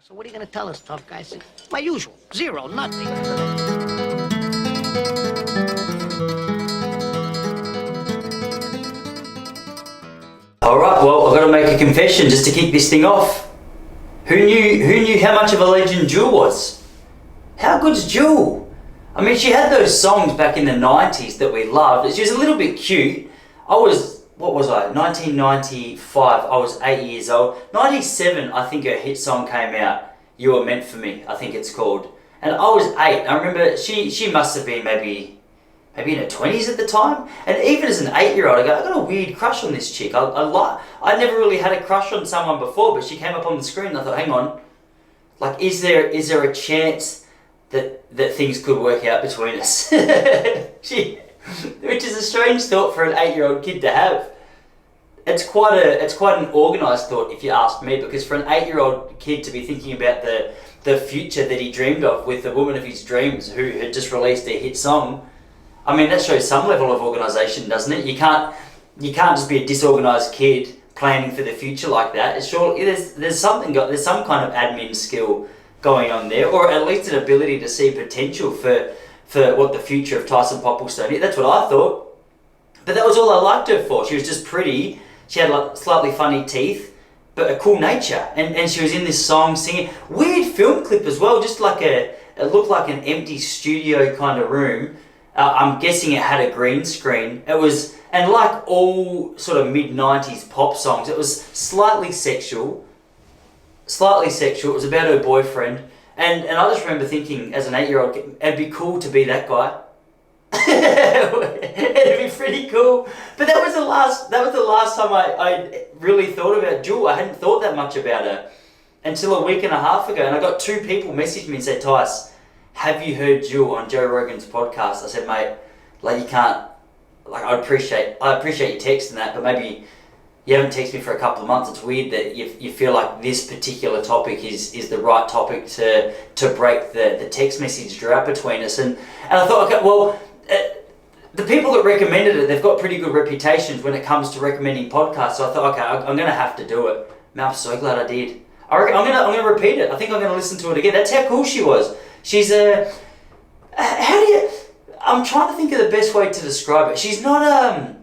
So what are you going to tell us, tough guy? I said, my usual. Zero, nothing. Alright, well, I've got to make a confession just to kick this thing off. Who knew how much of a legend Jewel was? How good's Jewel? I mean, she had those songs back in the 90s that we loved. She was a little bit cute. I was 1995, I was 8 years old. 97, I think her hit song came out. You Were Meant For Me, I think it's called. And I was 8. I remember she must have been maybe in her 20s at the time. And even as an 8-year-old, I got a weird crush on this chick. I never really had a crush on someone before, but she came up on the screen and I thought, hang on, like, is there a chance that things could work out between us? Which is a strange thought for an 8-year-old kid to have. It's quite an organised thought, if you ask me, because for an 8-year-old kid to be thinking about the future that he dreamed of with the woman of his dreams who had just released a hit song, I mean, that shows some level of organisation, doesn't it? You can't just be a disorganised kid planning for the future like that. It's sure there's some kind of admin skill going on there, or at least an ability to see potential for what the future of Tyson Popplestone is. That's what I thought. But that was all I liked her for. She was just pretty. She had like slightly funny teeth, but a cool nature. And she was in this song singing. Weird film clip as well, just like it looked like an empty studio kind of room. I'm guessing it had a green screen. It was, and like all sort of mid-90s pop songs, it was slightly sexual. It was about her boyfriend. And I just remember thinking, as an 8-year-old, it'd be cool to be that guy. It'd be pretty cool. But that was the last time I really thought about Jewel. I hadn't thought that much about her until a week and a half ago. And I got 2 people message me and said, Tice, have you heard Jewel on Joe Rogan's podcast? I said, mate, like, you can't, like, I appreciate you texting that, but maybe you haven't texted me for a couple of months. It's weird that you feel like this particular topic is the right topic to break the text message drought between us. And I thought, okay, well, the people that recommended it, they've got pretty good reputations when it comes to recommending podcasts. So I thought, okay, I'm going to have to do it. Man, I'm so glad I did. I reckon I'm going to repeat it. I think I'm going to listen to it again. That's how cool she was. She's I'm trying to think of the best way to describe it. She's not,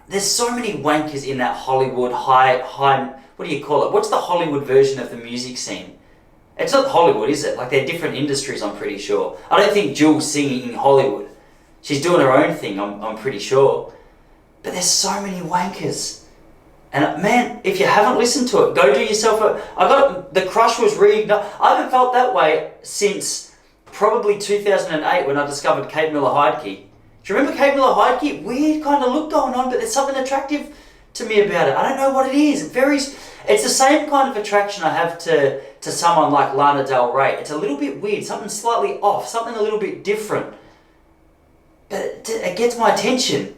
there's so many wankers in that Hollywood high, what do you call it? What's the Hollywood version of the music scene? It's not Hollywood, is it? Like, they're different industries, I'm pretty sure. I don't think Jewel's singing in Hollywood. She's doing her own thing, I'm pretty sure. But there's so many wankers. And man, if you haven't listened to it, go do yourself the crush was reignited. I haven't felt that way since probably 2008 when I discovered Kate Miller-Heidke. Do you remember Kate Miller-Heidke? Weird kind of look going on, but there's something attractive to me about it. I don't know what it is. It's the same kind of attraction I have to someone like Lana Del Rey. It's a little bit weird, something slightly off, something a little bit different. But it gets my attention.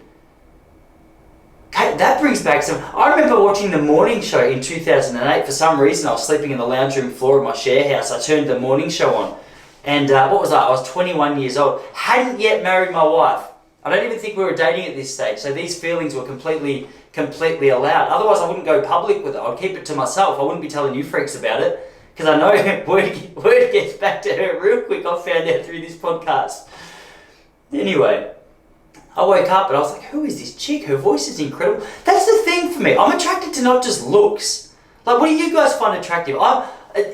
That brings back I remember watching The Morning Show in 2008. For some reason, I was sleeping in the lounge room floor of my share house. I turned The Morning Show on. And what was I? I was 21 years old. Hadn't yet married my wife. I don't even think we were dating at this stage. So these feelings were completely allowed. Otherwise, I wouldn't go public with it. I'd keep it to myself. I wouldn't be telling you freaks about it. Because I know word gets back to her real quick. I found out through this podcast. Anyway, I woke up and I was like, who is this chick? Her voice is incredible. That's the thing for me. I'm attracted to not just looks. Like, what do you guys find attractive?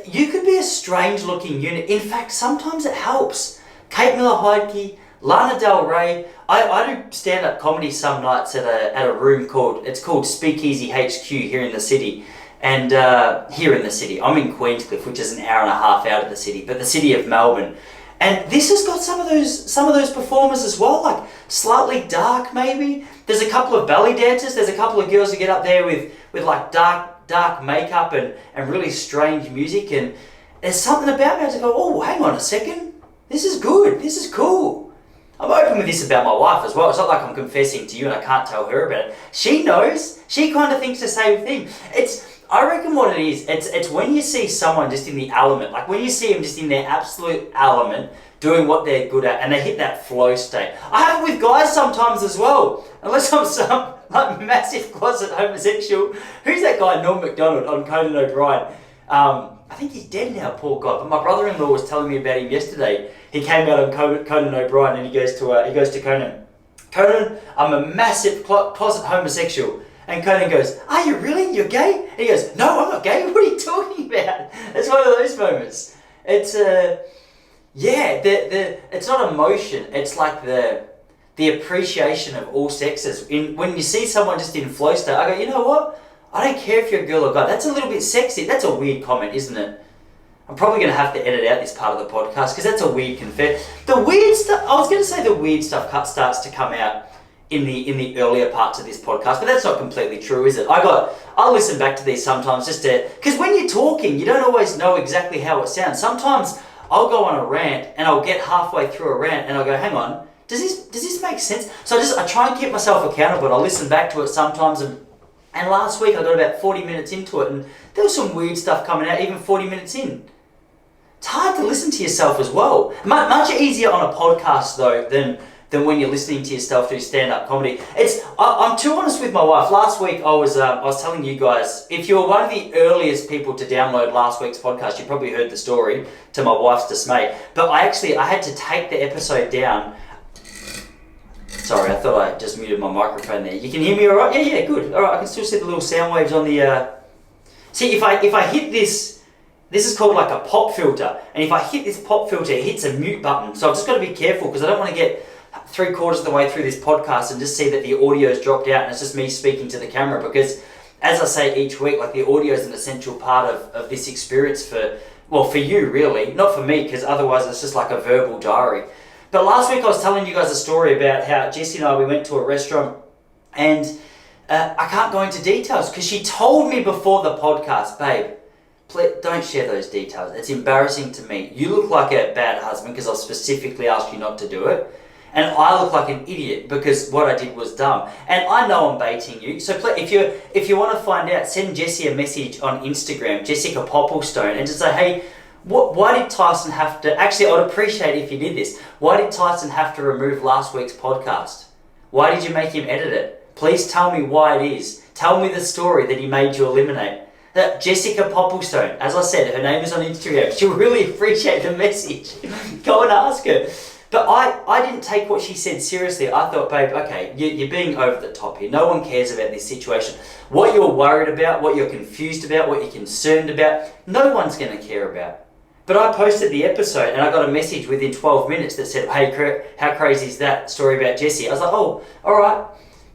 You could be a strange looking unit. In fact, sometimes it helps. Kate Miller-Heidke, Lana Del Rey. I do stand-up comedy some nights at a room called Speakeasy HQ here in the city. And here in the city, I'm in Queenscliff, which is an hour and a half out of the city, but the city of Melbourne. And this has got some of those performers as well, like slightly dark maybe. There's a couple of belly dancers. There's a couple of girls who get up there with like dark makeup and really strange music. And there's something about me. I just go, oh, hang on a second. This is good. This is cool. I'm open with this about my wife as well. It's not like I'm confessing to you and I can't tell her about it. She knows. She kind of thinks the same thing. I reckon what it is, it's when you see someone just in the element, like when you see them just in their absolute element, doing what they're good at, and they hit that flow state. I have it with guys sometimes as well. Unless I'm some like massive closet homosexual. Who's that guy, Norm Macdonald on Conan O'Brien? I think he's dead now, poor guy. But my brother-in-law was telling me about him yesterday. He came out on Conan O'Brien, and he goes to Conan. Conan, I'm a massive closet homosexual. And Conan goes, are you really? You're gay? And he goes, no, I'm not gay. What are you talking about? It's one of those moments. It's it's not emotion. It's like the appreciation of all sexes. When you see someone just in flow state, I go, you know what? I don't care if you're a girl or guy. That's a little bit sexy. That's a weird comment, isn't it? I'm probably going to have to edit out this part of the podcast because that's a weird confess. The weird stuff, I was going to say the weird stuff starts to come out in the earlier parts of this podcast, but that's not completely true, is it? I'll listen back to these sometimes just to, because when you're talking, you don't always know exactly how it sounds. Sometimes I'll go on a rant and I'll get halfway through a rant and I'll go, hang on, does this make sense? So I try and keep myself accountable. I'll listen back to it sometimes, and last week I got about 40 minutes into it and there was some weird stuff coming out even 40 minutes in. It's hard to listen to yourself as well. Much easier on a podcast though than when you're listening to yourself do stand-up comedy. I'm too honest with my wife. Last week I was telling you guys, if you were one of the earliest people to download last week's podcast, you probably heard the story to my wife's dismay. But I had to take the episode down. Sorry, I thought I just muted my microphone there. You can hear me all right? Yeah, good. All right, I can still see the little sound waves on the... See, if I hit this is called like a pop filter. And if I hit this pop filter, it hits a mute button. So I've just got to be careful because I don't want to get 3/4 of the way through this podcast and just see that the audio's dropped out and it's just me speaking to the camera, because as I say each week, like the audio is an essential part of this experience for you really, not for me, because otherwise it's just like a verbal diary. But last week I was telling you guys a story about how Jessie and I, we went to a restaurant, and I can't go into details because she told me before the podcast, babe, please don't share those details. It's embarrassing to me. You look like a bad husband because I've specifically asked you not to do it. And I look like an idiot because what I did was dumb. And I know I'm baiting you. So please, if you want to find out, send Jessie a message on Instagram, Jessica Popplestone, and just say, hey, why did Tyson have to... Actually, I'd appreciate if you did this. Why did Tyson have to remove last week's podcast? Why did you make him edit it? Please tell me why it is. Tell me the story that he made you eliminate. That Jessica Popplestone, as I said, her name is on Instagram. She'll really appreciate the message. Go and ask her. But I didn't take what she said seriously. I thought, babe, okay, you're being over the top here. No one cares about this situation. What you're worried about, what you're confused about, what you're concerned about, no one's going to care about. But I posted the episode and I got a message within 12 minutes that said, hey, how crazy is that story about Jessie? I was like, oh, all right.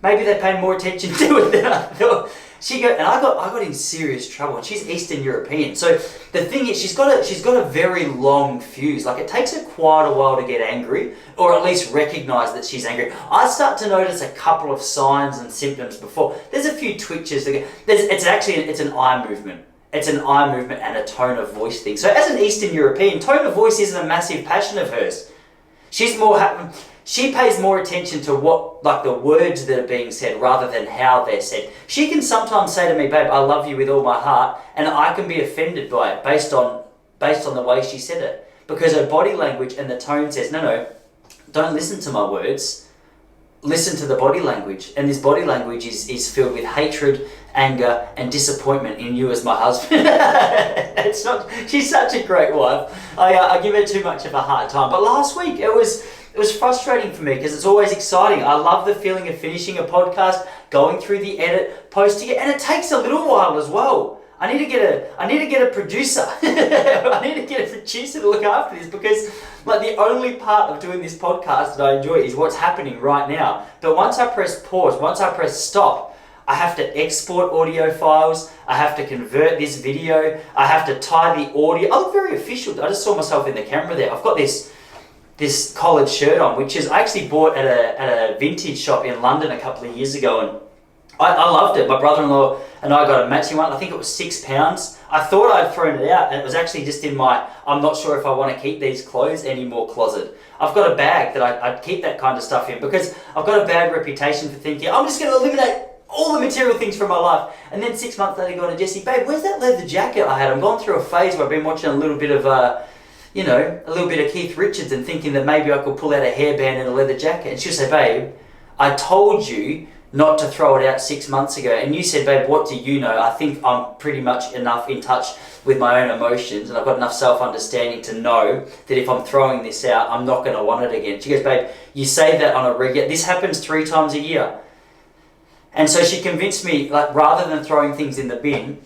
Maybe they paid more attention to it than I thought. And I got in serious trouble, and she's Eastern European. So the thing is, she's got a very long fuse. Like, it takes her quite a while to get angry, or at least recognize that she's angry. I start to notice a couple of signs and symptoms before. There's a few twitches. It's an eye movement. It's an eye movement and a tone of voice thing. So as an Eastern European, tone of voice isn't a massive passion of hers. She pays more attention to the words that are being said rather than how they're said. She can sometimes say to me, babe, I love you with all my heart, and I can be offended by it based on the way she said it. Because her body language and the tone says, no, don't listen to my words, listen to the body language. And this body language is filled with hatred, anger, and disappointment in you as my husband. She's such a great wife. I give her too much of a hard time. But last week it was frustrating for me because it's always exciting. I love the feeling of finishing a podcast, going through the edit, posting it, and it takes a little while as well. I need to get a producer. I need to get a producer to look after this, because the only part of doing this podcast that I enjoy is what's happening right now. But once I press pause, once I press stop, I have to export audio files, I have to convert this video, I have to tie the audio. I look very official. I just saw myself in the camera there. I've got this collared shirt on, which I actually bought at a vintage shop in London a couple of years ago, and I loved it. My brother-in-law and I got a matching one. I think it was £6. I thought I'd thrown it out, and it was actually just in my, I'm not sure if I want to keep these clothes anymore closet. I've got a bag that I'd keep that kind of stuff in, because I've got a bad reputation for thinking, I'm just going to eliminate all the material things from my life. And then 6 months later, go to Jessie, babe, where's that leather jacket I had? I'm going through a phase where I've been watching a little bit of Keith Richards and thinking that maybe I could pull out a hairband and a leather jacket. And she'll say, babe, I told you not to throw it out 6 months ago. And you said, babe, what do you know? I think I'm pretty much enough in touch with my own emotions, and I've got enough self-understanding to know that if I'm throwing this out, I'm not going to want it again. She goes, babe, you say that on a regular, this happens 3 times a year. And so she convinced me, like, rather than throwing things in the bin,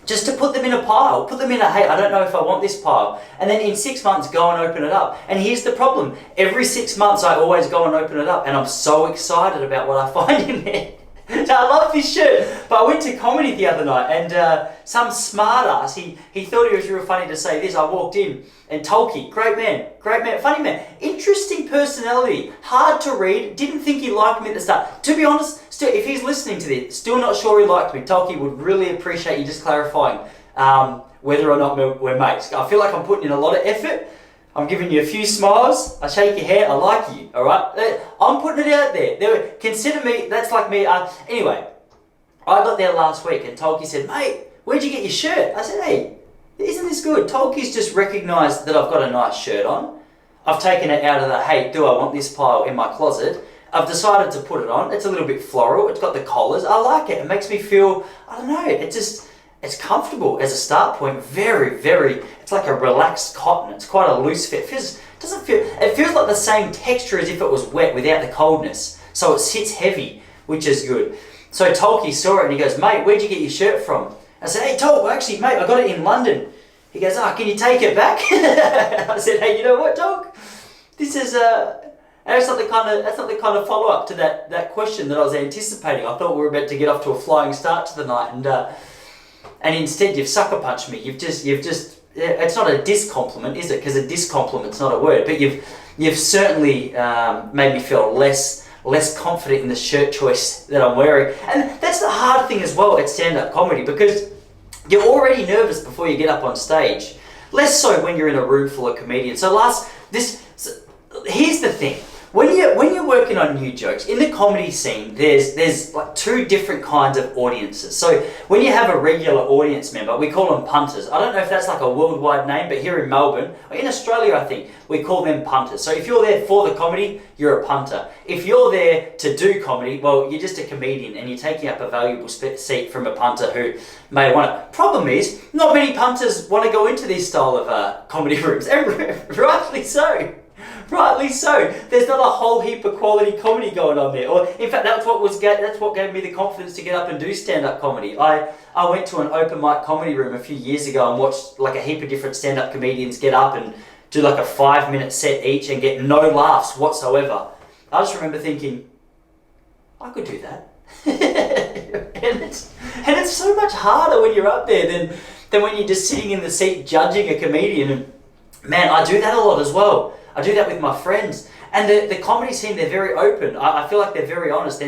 just to put them in a pile, put them in a, hey, I don't know if I want this pile. And then in 6 months, go and open it up. And here's the problem. Every 6 months, I always go and open it up. And I'm so excited about what I find in there. I love this shirt. But I went to comedy the other night, and some smart ass, he thought it was real funny to say this. I walked in, and Tolkien, great man, funny man, interesting personality, hard to read, didn't think he liked me at the start. To be honest, still, if he's listening to this, still not sure he liked me. Tolkien would really appreciate you just clarifying whether or not we're mates. I feel like I'm putting in a lot of effort. I'm giving you a few smiles. I shake your hand. I like you. All right. I'm putting it out there. Consider me. That's like me. Anyway, I got there last week, and Tolkien said, "Mate, where'd you get your shirt?" I said, "Hey, isn't this good?" Tolkien's just recognised that I've got a nice shirt on. I've taken it out of the, hey, do I want this pile in my closet? I've decided to put it on. It's a little bit floral. It's got the collars. I like it. It makes me feel, I don't know, it's comfortable as a start point. Very, very, it's like a relaxed cotton. It's quite a loose fit. It feels like the same texture as if it was wet without the coldness. So it sits heavy, which is good. So Tolkien saw it and he goes, "Mate, where'd you get your shirt from?" I said, "Hey, Tolk, actually, mate, I got it in London." He goes, "Can you take it back?" I said, "Hey, you know what, Tolk? This is that's not the kind of follow up to that question that I was anticipating. I thought we were about to get off to a flying start to the night, and instead you've sucker punched me. You've just it's not a discompliment, is it? Because a discompliment's not a word, but you've certainly made me feel less confident in the shirt choice that I'm wearing. And that's the hard thing as well at stand-up comedy, because you're already nervous before you get up on stage. Less so when you're in a room full of comedians. Here's the thing. When you're working on new jokes, in the comedy scene, there's like 2 different kinds of audiences. So when you have a regular audience member, we call them punters. I don't know if that's like a worldwide name, but here in Melbourne, or in Australia, I think, we call them punters. So if you're there for the comedy, you're a punter. If you're there to do comedy, well, you're just a comedian and you're taking up a valuable seat from a punter who may want to. Problem is, not many punters want to go into this style of comedy rooms, and rightly so. Rightly so. There's not a whole heap of quality comedy going on there. Or in fact, that's what gave me the confidence to get up and do stand-up comedy. I went to an open mic comedy room a few years ago and watched like a heap of different stand-up comedians get up and do like a 5-minute set each and get no laughs whatsoever. I just remember thinking, I could do that. and it's so much harder when you're up there than when you're just sitting in the seat judging a comedian. And man, I do that a lot as well. I do that with my friends. And the comedy scene, they're very open. I feel like they're very honest.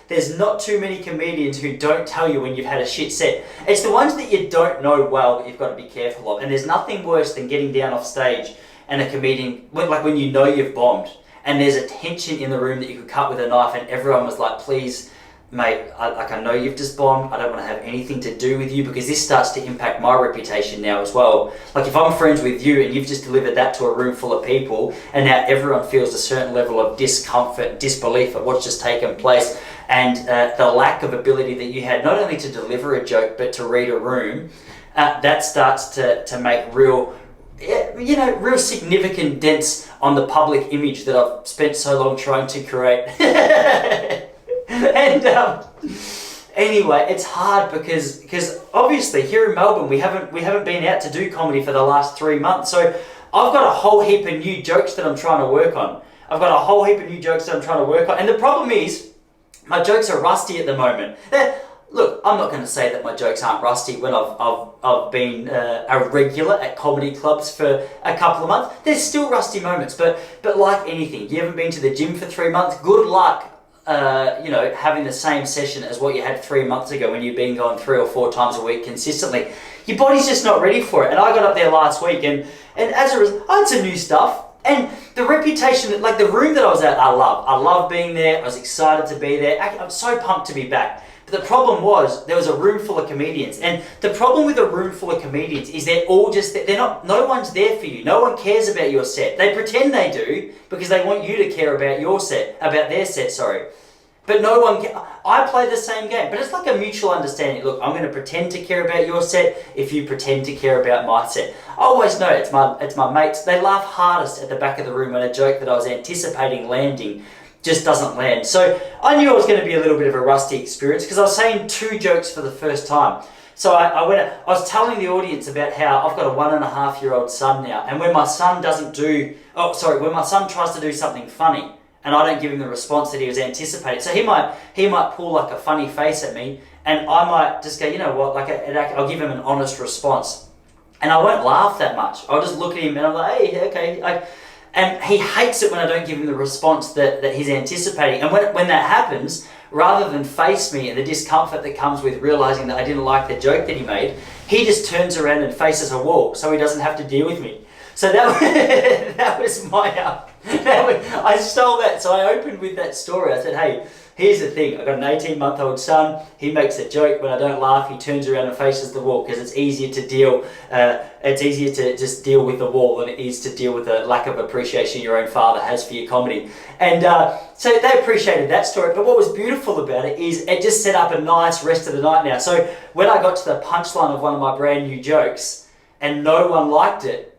There's not too many comedians who don't tell you when you've had a shit set. It's the ones that you don't know well that you've got to be careful of. And there's nothing worse than getting down off stage and a comedian, like when you know you've bombed, and there's a tension in the room that you could cut with a knife, and everyone was like, "Please, mate, I know you've just bombed. I don't want to have anything to do with you," because this starts to impact my reputation now as well. Like if I'm friends with you and you've just delivered that to a room full of people, and now everyone feels a certain level of discomfort, disbelief at what's just taken place, and the lack of ability that you had not only to deliver a joke but to read a room, that starts to make real significant dents on the public image that I've spent so long trying to create. And anyway, it's hard because obviously here in Melbourne we haven't been out to do comedy for the last 3 months. So I've got a whole heap of new jokes that I'm trying to work on. And the problem is my jokes are rusty at the moment. Look, I'm not going to say that my jokes aren't rusty when I've been a regular at comedy clubs for a couple of months. There's still rusty moments, but like anything, you haven't been to the gym for 3 months. Good luck. Having the same session as what you had 3 months ago when you've been going 3 or 4 times a week consistently. Your body's just not ready for it. And I got up there last week and as a result, I had some new stuff. And the reputation, like the room that I was at, I love being there. I was excited to be there. I'm so pumped to be back. But the problem was there was a room full of comedians. And the problem with a room full of comedians is they're all just, no one's there for you. No one cares about your set. They pretend they do because they want you to care about their set, sorry. But no one can. I play the same game, but it's like a mutual understanding. Look, I'm going to pretend to care about your set if you pretend to care about my set. I always know it's my mates. They laugh hardest at the back of the room when a joke that I was anticipating landing just doesn't land. So I knew it was going to be a little bit of a rusty experience because I was saying 2 jokes for the first time. So I was telling the audience about how I've got a 1.5-year-old son now, and when my son when my son tries to do something funny, and I don't give him the response that he was anticipating. So he might pull like a funny face at me, and I might just go, you know what, I'll give him an honest response. And I won't laugh that much. I'll just look at him and I'm like, hey, okay. And he hates it when I don't give him the response that he's anticipating. And when that happens, rather than face me and the discomfort that comes with realizing that I didn't like the joke that he made, he just turns around and faces a wall so he doesn't have to deal with me. So that was I stole that. So I opened with that story. I said, hey, here's the thing. I've got an 18-month-old son. He makes a joke. When I don't laugh, he turns around and faces the wall because it's easier to deal. It's easier to just deal with the wall than it is to deal with the lack of appreciation your own father has for your comedy. And so they appreciated that story. But what was beautiful about it is it just set up a nice rest of the night now. So when I got to the punchline of one of my brand new jokes and no one liked it,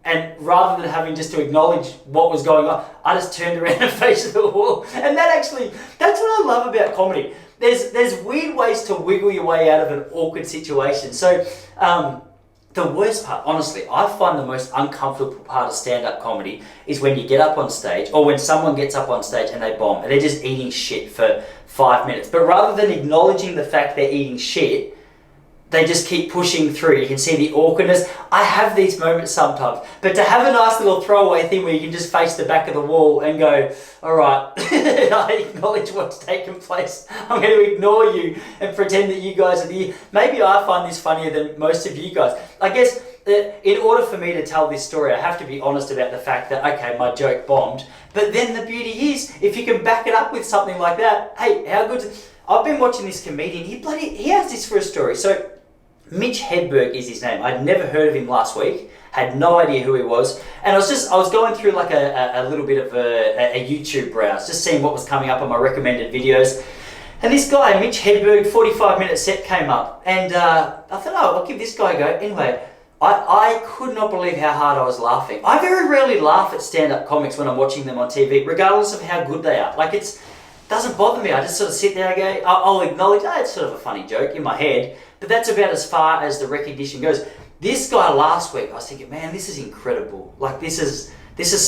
and rather than having just to acknowledge what was going on, I just turned around and faced the wall. And that's what I love about comedy. There's weird ways to wiggle your way out of an awkward situation. So the worst part, honestly, I find the most uncomfortable part of stand-up comedy is when you get up on stage, or when someone gets up on stage and they bomb, and they're just eating shit for 5 minutes. But rather than acknowledging the fact they're eating shit, they just keep pushing through. You can see the awkwardness. I have these moments sometimes. But to have a nice little throwaway thing where you can just face the back of the wall and go, all right, I acknowledge what's taken place. I'm going to ignore you and pretend that you guys are the... Maybe I find this funnier than most of you guys. I guess that in order for me to tell this story, I have to be honest about the fact that, okay, my joke bombed. But then the beauty is, if you can back it up with something like that, hey, how good... I've been watching this comedian. He has this for a story. So Mitch Hedberg is his name. I'd never heard of him last week. Had no idea who he was. And I was going through like a little bit of a YouTube browse, just seeing what was coming up on my recommended videos. And this guy, Mitch Hedberg, 45-minute set came up. And I thought, I'll give this guy a go. Anyway, I could not believe how hard I was laughing. I very rarely laugh at stand-up comics when I'm watching them on TV, regardless of how good they are. Like, it doesn't bother me. I just sort of sit there and go, I'll acknowledge, it's sort of a funny joke in my head. But that's about as far as the recognition goes. This guy last week, I was thinking, man, this is incredible. Like, this is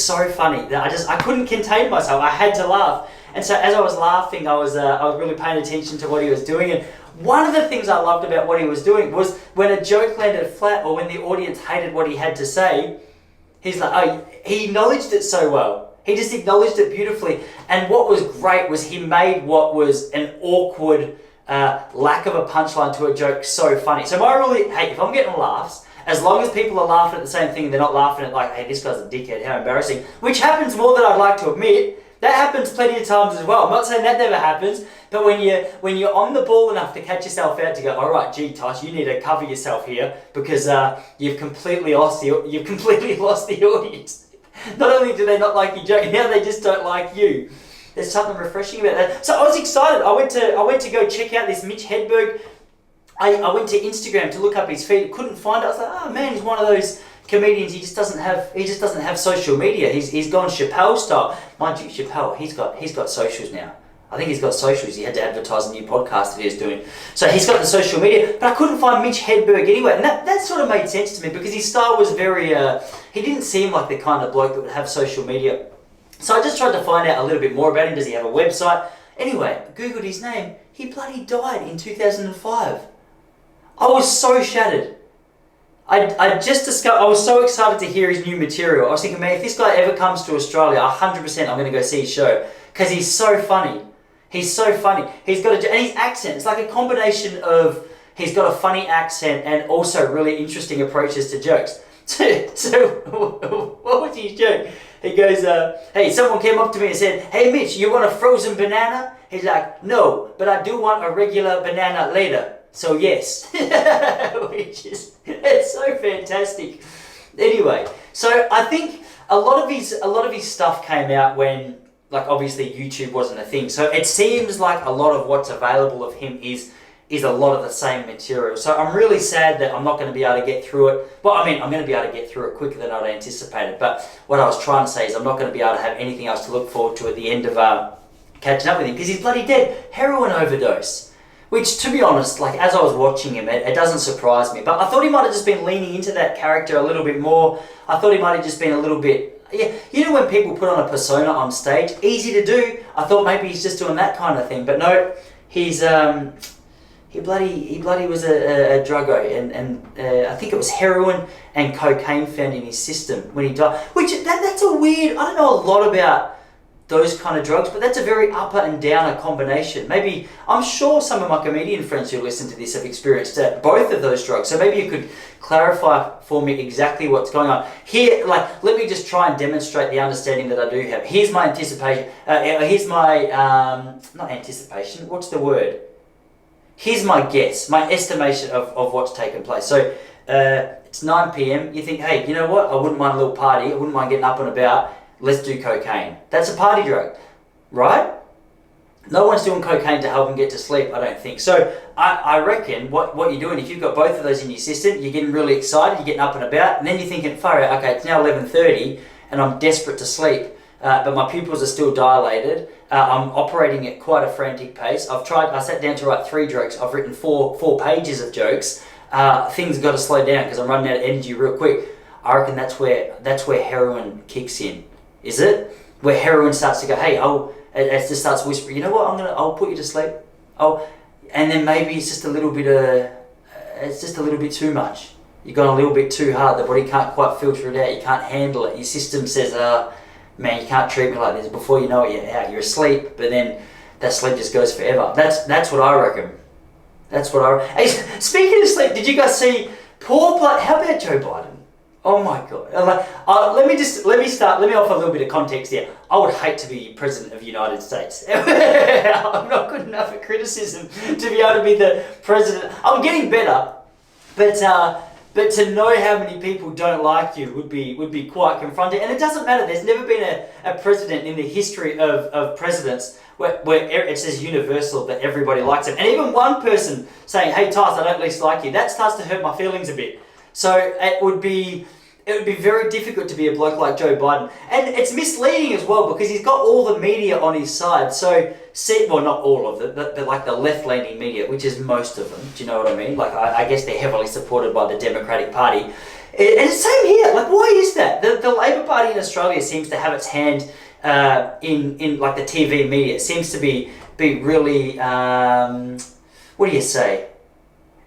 so funny that I couldn't contain myself. I had to laugh. And so as I was laughing, I was really paying attention to what he was doing. And one of the things I loved about what he was doing was when a joke landed flat or when the audience hated what he had to say, he's like, he acknowledged it so well. He just acknowledged it beautifully. And what was great was he made what was an awkward lack of a punchline to a joke so funny. So my rule is, hey, if I'm getting laughs, as long as people are laughing at the same thing, they're not laughing at like, hey, this guy's a dickhead, how embarrassing, which happens more than I'd like to admit. That happens plenty of times as well. I'm not saying that never happens, but when you're on the ball enough to catch yourself out to go, all right, gee, Tosh, you need to cover yourself here because you've completely lost the audience. Not only do they not like your joke, now they just don't like you. There's something refreshing about that. So I was excited. I went to go check out this Mitch Hedberg. I went to Instagram to look up his feed. Couldn't find it. I was like, oh man, he's one of those comedians. He just doesn't have social media. He's gone Chappelle style. Mind you, Chappelle, he's got socials now. I think he's got socials. He had to advertise a new podcast that he was doing. So he's got the social media, but I couldn't find Mitch Hedberg anywhere. And that sort of made sense to me because his style was very, he didn't seem like the kind of bloke that would have social media. So I just tried to find out a little bit more about him. Does he have a website? Anyway, Googled his name. He bloody died in 2005. I was so shattered. I was so excited to hear his new material. I was thinking, man, if this guy ever comes to Australia, 100% I'm going to go see his show. Because he's so funny. He's so funny. He's got and his accent, it's like a combination of, he's got a funny accent and also really interesting approaches to jokes. So what was his joke? He goes, hey, someone came up to me and said, hey Mitch, you want a frozen banana? He's like, no, but I do want a regular banana later. So yes. Which is, it's so fantastic. Anyway, so I think a lot of his stuff came out when like obviously YouTube wasn't a thing. So it seems like a lot of what's available of him is a lot of the same material. So I'm really sad that I'm not going to be able to get through it. Well, I mean, I'm going to be able to get through it quicker than I'd anticipated. But what I was trying to say is I'm not going to be able to have anything else to look forward to at the end of catching up with him, because he's bloody dead. Heroin overdose. Which, to be honest, like as I was watching him, it doesn't surprise me. But I thought he might have just been leaning into that character a little bit more. I thought he might have just been a little bit... Yeah, you know when people put on a persona on stage? Easy to do. I thought maybe he's just doing that kind of thing. But no, he's... He bloody was a druggo, and I think it was heroin and cocaine found in his system when he died. Which, that's a weird... I don't know a lot about those kind of drugs, but that's a very upper and downer combination. Maybe, I'm sure some of my comedian friends who listen to this have experienced both of those drugs, so maybe you could clarify for me exactly what's going on. Here, like, let me just try and demonstrate the understanding that I do have. Here's my anticipation, here's my, not anticipation, what's the word? Here's my guess, my estimation of what's taken place. So, it's 9 p.m, you think, hey, you know what, I wouldn't mind a little party, I wouldn't mind getting up and about, let's do cocaine. That's a party drug, right? No one's doing cocaine to help them get to sleep, I don't think. So I reckon what you're doing, if you've got both of those in your system, you're getting really excited, you're getting up and about, and then you're thinking, far out, okay, it's now 11:30 and I'm desperate to sleep, but my pupils are still dilated. I'm operating at quite a frantic pace. I sat down to write 3 jokes. I've written four pages of jokes. Things got to slow down because I'm running out of energy real quick. I reckon that's where heroin kicks in. Is it? Where heroin starts to go, hey, it just starts whispering, you know what, I'll put you to sleep. And then maybe it's just a little bit too much. You've gone a little bit too hard. The body can't quite filter it out. You can't handle it. Your system says, man, you can't treat me like this. Before you know it, you're out. You're asleep, but then that sleep just goes forever. That's what I reckon. Hey, speaking of sleep, did you guys see how about Joe Biden? Oh my God! Let me offer a little bit of context here. I would hate to be president of the United States. I'm not good enough at criticism to be able to be the president. I'm getting better, but to know how many people don't like you would be quite confronting. And it doesn't matter. There's never been a president in the history of presidents where it says universal that everybody likes him. And even one person saying, "Hey, Tyson, I don't least like you," that starts to hurt my feelings a bit. So it would be very difficult to be a bloke like Joe Biden. And it's misleading as well because he's got all the media on his side. So, well, not all of it, but like the left-leaning media, which is most of them. Do you know what I mean? Like, I guess they're heavily supported by the Democratic Party. And it's same here. Like, why is that? The Labor Party in Australia seems to have its hand in like the TV media. It seems to be really, what do you say?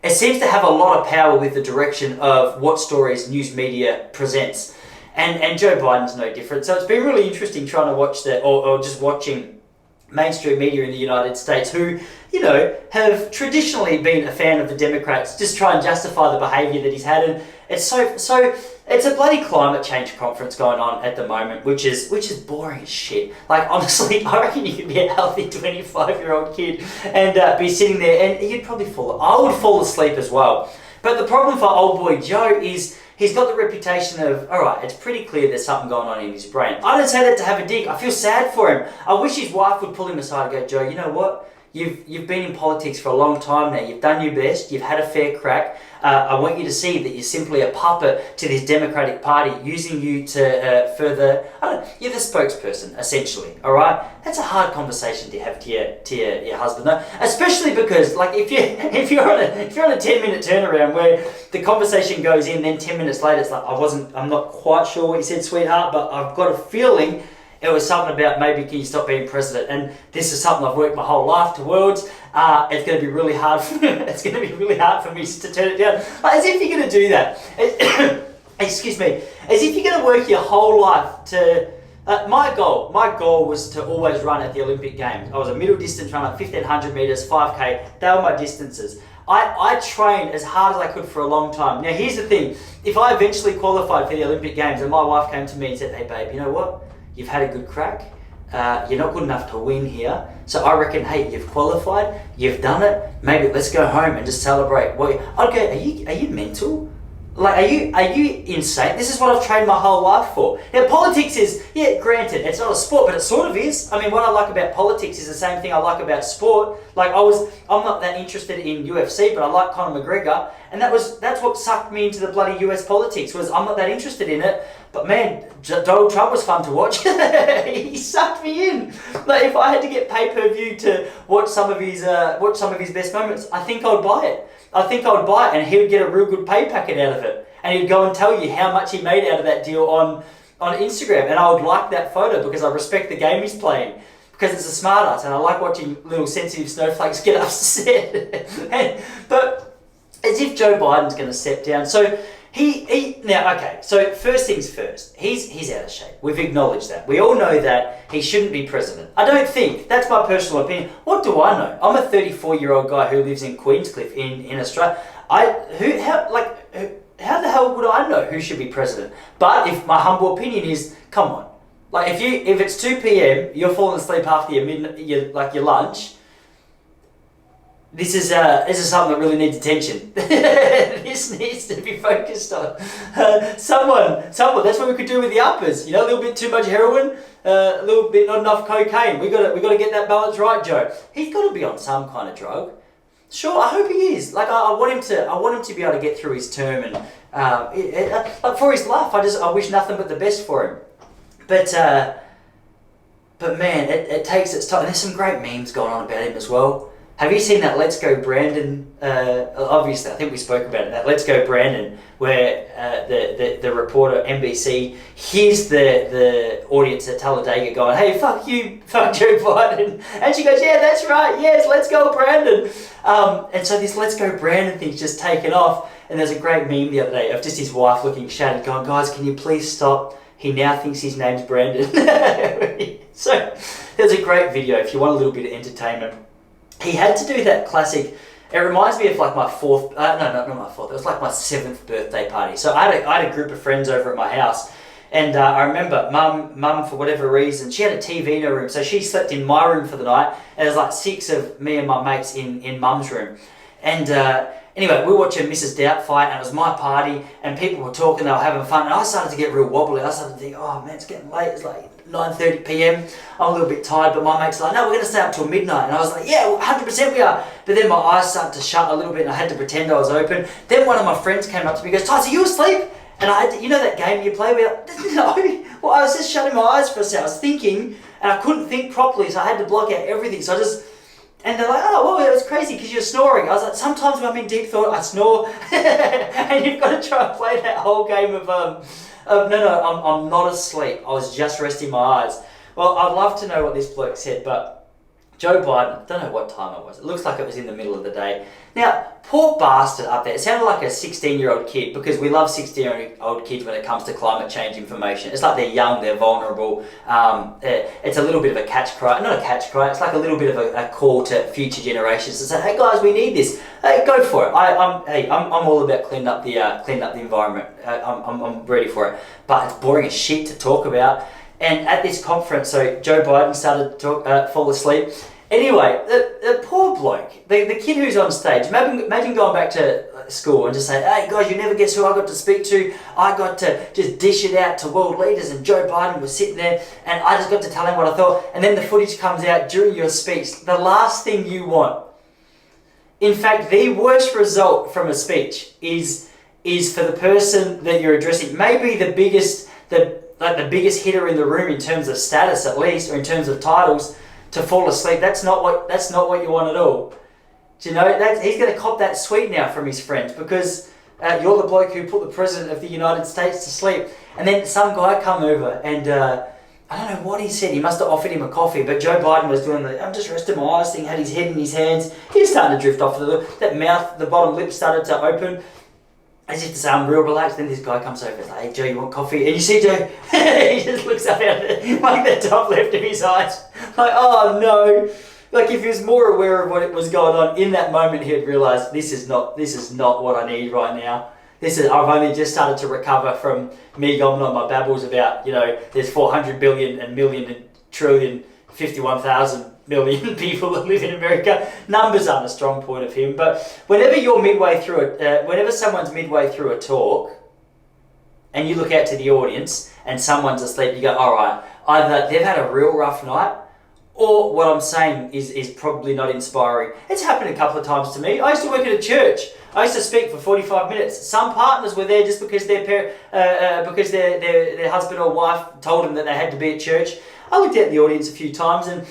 It seems to have a lot of power with the direction of what stories news media presents. And Joe Biden's no different. So it's been really interesting trying to watch or just watching mainstream media in the United States who, you know, have traditionally been a fan of the Democrats, just try and justify the behaviour that he's had. And it's so it's a bloody climate change conference going on at the moment, which is boring as shit. Like, honestly, I reckon you could be a healthy 25-year-old kid and be sitting there and you'd probably I would fall asleep as well. But the problem for old boy Joe is he's got the reputation of, alright, it's pretty clear there's something going on in his brain. I don't say that to have a dig. I feel sad for him. I wish his wife would pull him aside and go, Joe, you know what? You've been in politics for a long time now. You've done your best. You've had a fair crack. I want you to see that you're simply a puppet to this Democratic Party, using you to further. You're the spokesperson, essentially. All right, that's a hard conversation to have to your husband, though. Especially because, like, if you're on a 10-minute turnaround where the conversation goes in, then 10 minutes later it's like I'm not quite sure what you said, sweetheart, but I've got a feeling. It was something about maybe can you stop being president, and this is something I've worked my whole life towards. It's going to be really hard. It's going to be really hard for me to turn it down. Like, as if you're going to do that. Excuse me. As if you're going to work your whole life to. My goal was to always run at the Olympic Games. I was a middle distance runner, 1500 meters, 5k. They were my distances. I trained as hard as I could for a long time. Now here's the thing: if I eventually qualified for the Olympic Games, and my wife came to me and said, "Hey babe, you know what? You've had a good crack. You're not good enough to win here. So I reckon, hey, you've qualified. You've done it. Maybe let's go home and just celebrate." I'd go, are you mental? Like, are you insane? This is what I've trained my whole life for. Now, politics is, yeah, granted, it's not a sport, but it sort of is. I mean, what I like about politics is the same thing I like about sport. Like, I'm not that interested in UFC, but I like Conor McGregor, and that's what sucked me into the bloody US politics, was I'm not that interested in it. But man, Donald Trump was fun to watch. He sucked me in. Like, if I had to get pay-per-view to watch some of his best moments, I think I would buy it. And he would get a real good pay packet out of it. And he'd go and tell you how much he made out of that deal on Instagram. And I would like that photo because I respect the game he's playing. Because it's a smart ass and I like watching little sensitive snowflakes get upset. But as if Joe Biden's going to step down. So so first things first, he's out of shape. We've acknowledged that. We all know that he shouldn't be president. I don't think. That's my personal opinion. What do I know? I'm a 34-year-old guy who lives in Queenscliff in Australia. How the hell would I know who should be president? But if my humble opinion is, come on. Like, if it's 2 p.m, you're falling asleep after your lunch. This is something that really needs attention. This needs to be focused on. Someone. That's what we could do with the uppers. You know, a little bit too much heroin, a little bit not enough cocaine. We got to get that balance right, Joe. He's got to be on some kind of drug. Sure, I hope he is. Like, I want him to be able to get through his term and like, for his life. I wish nothing but the best for him. But man, it takes its time. And there's some great memes going on about him as well. Have you seen that Let's Go Brandon, obviously, I think we spoke about it, that Let's Go Brandon, where the reporter, NBC, hears the audience at Talladega going, hey, fuck you, fuck Joe Biden. And she goes, yeah, that's right, yes, let's go Brandon. And so this Let's Go Brandon thing's just taken off. And there's a great meme the other day of just his wife looking shattered going, guys, can you please stop? He now thinks his name's Brandon. So there's a great video if you want a little bit of entertainment. He had to do that classic. It reminds me of like my fourth. Not my fourth. It was like my 7th birthday party. So I had a group of friends over at my house, and I remember mum for whatever reason she had a TV in her room, so she slept in my room for the night. And there's like 6 of me and my mates in mum's room, and anyway, we were watching Mrs. Doubtfire, and it was my party, and people were talking, they were having fun, and I started to get real wobbly. I started to think, oh man, it's getting late. It's like 9:30 p.m. I'm a little bit tired, but my mate's like, no, we're going to stay up till midnight. And I was like, yeah, 100% we are. But then my eyes started to shut a little bit and I had to pretend I was open. Then one of my friends came up to me and goes, Tyson, you asleep? And I had to, you know that game you play where, no, well, I was just shutting my eyes for a second. I was thinking and I couldn't think properly, so I had to block out everything. So and they're like, oh, well, it was crazy because you're snoring. I was like, sometimes when I'm in deep thought, I snore. And you've got to try and play that whole game of no, I'm not asleep. I was just resting my eyes. Well, I'd love to know what this bloke said, but Joe Biden, I don't know what time it was. It looks like it was in the middle of the day. Now, poor bastard up there. It sounded like a 16-year-old kid, because we love 16-year-old kids when it comes to climate change information. It's like they're young, they're vulnerable. It's a little bit of a catch cry. Not a catch cry, it's like a little bit of a call to future generations to say, hey guys, we need this. Hey, go for it. I'm all about cleaning up the environment. I'm ready for it. But it's boring as shit to talk about. And at this conference, so Joe Biden started to fall asleep. Anyway, the poor bloke, the kid who's on stage, imagine going back to school and just saying, hey guys, you never guess who I got to speak to. I got to just dish it out to world leaders, and Joe Biden was sitting there and I just got to tell him what I thought. And then the footage comes out during your speech. The last thing you want, in fact, the worst result from a speech is for the person that you're addressing, maybe the biggest hitter in the room in terms of status at least, or in terms of titles, to fall asleep. That's not what you want at all. Do you know, he's going to cop that sweet now from his friends, because you're the bloke who put the President of the United States to sleep. And then some guy come over and I don't know what he said. He must have offered him a coffee, but Joe Biden was doing I'm just resting my eyes thing, had his head in his hands. He was starting to drift off. That mouth, the bottom lip started to open, as if to say, I'm real relaxed. Then this guy comes over and says, hey Joe, you want coffee? And you see Joe, he just looks up out of like the top left of his eyes. Like, oh no. Like, if he was more aware of what was going on in that moment, he'd realise this is not what I need right now. I've only just started to recover from me going on my babbles about, there's 400 billion and million and trillion, 51,000 million people that live in America. Numbers aren't a strong point of him, but whenever you're midway through it, whenever someone's midway through a talk, and you look out to the audience and someone's asleep, you go, all right, either they've had a real rough night, or what I'm saying is probably not inspiring. It's happened a couple of times to me. I used to work at a church. I used to speak for 45 minutes. Some partners were there just because their husband or wife told them that they had to be at church. I looked at the audience a few times, and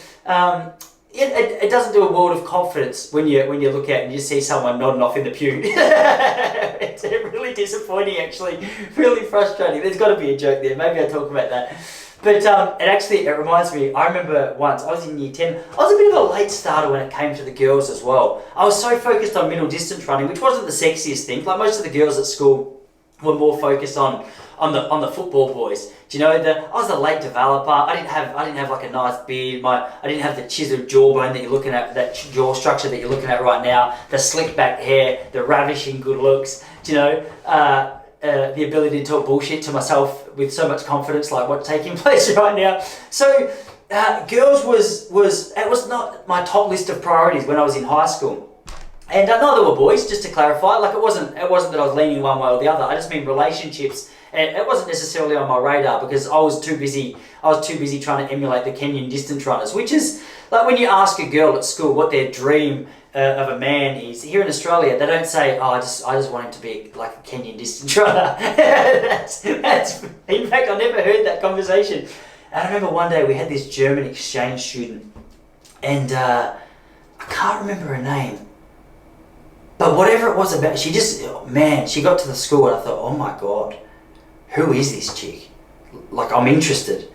it doesn't do a world of confidence when you look out and you see someone nodding off in the pew. It's really disappointing, actually. Really frustrating. There's got to be a joke there. Maybe I'll talk about that. But it reminds me, I remember once, I was in year 10, I was a bit of a late starter when it came to the girls as well. I was so focused on middle distance running, which wasn't the sexiest thing. Like most of the girls at school were more focused on the football boys. Do you know, I was a late developer. I didn't have like a nice beard. I didn't have the chiseled jawbone that you're looking at, that jaw structure that you're looking at right now, the slick back hair, the ravishing good looks. Do you know, the ability to talk bullshit to myself with so much confidence, like what's taking place right now. So girls was not my top list of priorities when I was in high school. And neither were boys, just to clarify. Like it wasn't that I was leaning one way or the other. I just mean relationships. And it wasn't necessarily on my radar because I was too busy trying to emulate the Kenyan distance runners, which is like when you ask a girl at school what their dream of a man is. Here in Australia, they don't say, "Oh, I just want him to be like a Kenyan distance runner." that's in fact, I never heard that conversation. And I remember one day we had this German exchange student, and I can't remember her name, but whatever it was about, she got to the school and I thought, "Oh my God, who is this chick? Like, I'm interested."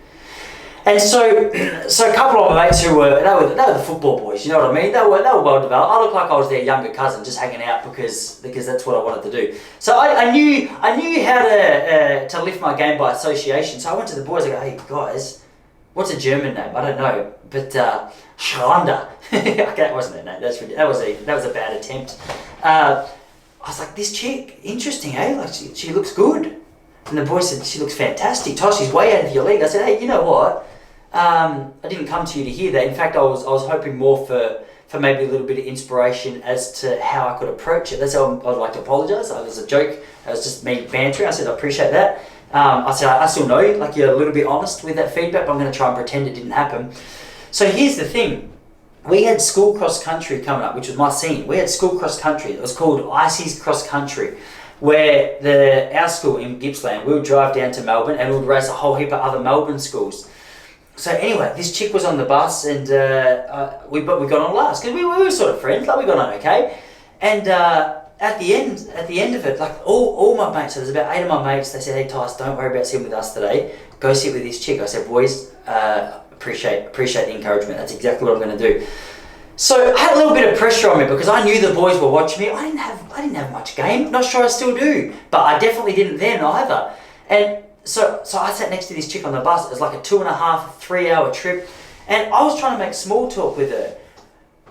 And so a couple of my mates who were the football boys, you know what I mean? They were well developed. I looked like I was their younger cousin, just hanging out because that's what I wanted to do. So I knew how to lift my game by association. So I went to the boys. I go, "Hey guys, what's a German name? I don't know, but Schrander." Okay, that wasn't her name. That was a bad attempt. I was like, "This chick, interesting, eh? Like she looks good." And the boy said, "She looks fantastic. Tosh, she's way out of your league." I said, "Hey, you know what? I didn't come to you to hear that. In fact, I was hoping more for maybe a little bit of inspiration as to how I could approach it." That's how I'd like to apologise. It was a joke. It was just me bantering. I said, "I appreciate that." I said, "I still know you. Like you're a little bit honest with that feedback, but I'm going to try and pretend it didn't happen." So here's the thing. We had school cross country coming up, which was my scene. We had school cross country. It was called Icy's Cross Country, where our school in Gippsland, we would drive down to Melbourne and we would race a whole heap of other Melbourne schools. So anyway, this chick was on the bus and we got on last because we were sort of friends, like we got on okay. And at the end of it, like all my mates, so there's about 8 of my mates, they said, "Hey Tice, don't worry about sitting with us today. Go sit with this chick." I said, "Boys, appreciate the encouragement. That's exactly what I'm going to do." So I had a little bit of pressure on me because I knew the boys were watching me. I didn't have much game. Not sure I still do, but I definitely didn't then either. And so I sat next to this chick on the bus. It was like a 2.5, 3 hour trip, and I was trying to make small talk with her.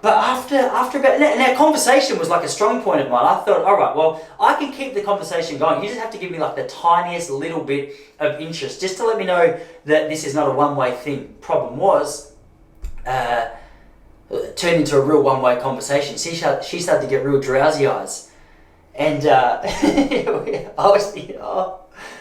But after about, and our conversation was like a strong point of mine. I thought, all right, well, I can keep the conversation going. You just have to give me like the tiniest little bit of interest, just to let me know that this is not a one-way thing. Problem was, turned into a real one-way conversation. She started to get real drowsy eyes, and I was thinking,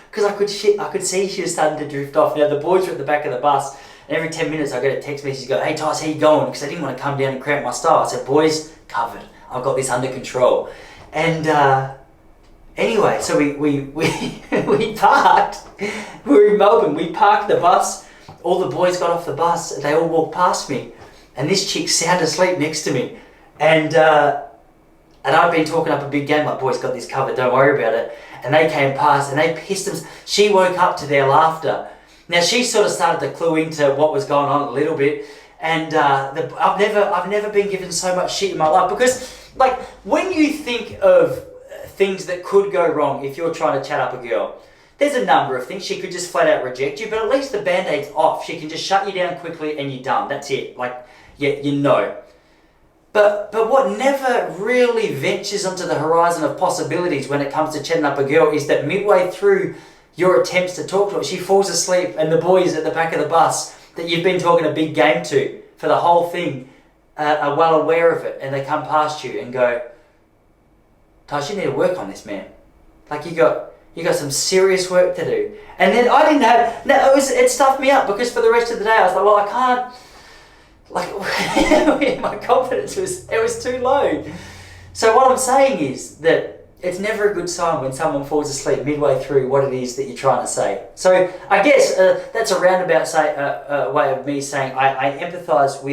because I could see she was starting to drift off. Now the boys were at the back of the bus, and every 10 minutes I get a text message go, "Hey Tice, how you going?" Because I didn't want to come down and cramp my style. I said, "Boys, covered. I've got this under control." And anyway, so we parked. We were in Melbourne. We parked the bus. All the boys got off the bus. And they all walked past me. And this chick's sound asleep next to me. And I'd been talking up a big game, like, "Boys, got this covered, don't worry about it." And they came past and they pissed them. She woke up to their laughter. Now she sort of started to clue into what was going on a little bit. And I've never been given so much shit in my life, because like when you think of things that could go wrong if you're trying to chat up a girl, there's a number of things. She could just flat out reject you, but at least the band-aid's off. She can just shut you down quickly and you're done. That's it. Like, yeah, you know. But what never really ventures onto the horizon of possibilities when it comes to chatting up a girl is that midway through your attempts to talk to her, she falls asleep and the boys at the back of the bus that you've been talking a big game to for the whole thing are well aware of it, and they come past you and go, Tosh, you need to work on this, man. Like you got some serious work to do. And then I didn't have, no, it stuffed me up, because for the rest of the day I was like, well, I can't, like, my confidence was too low. So what I'm saying is that it's never a good sign when someone falls asleep midway through what it is that you're trying to say. So I guess that's a roundabout way of me saying I empathise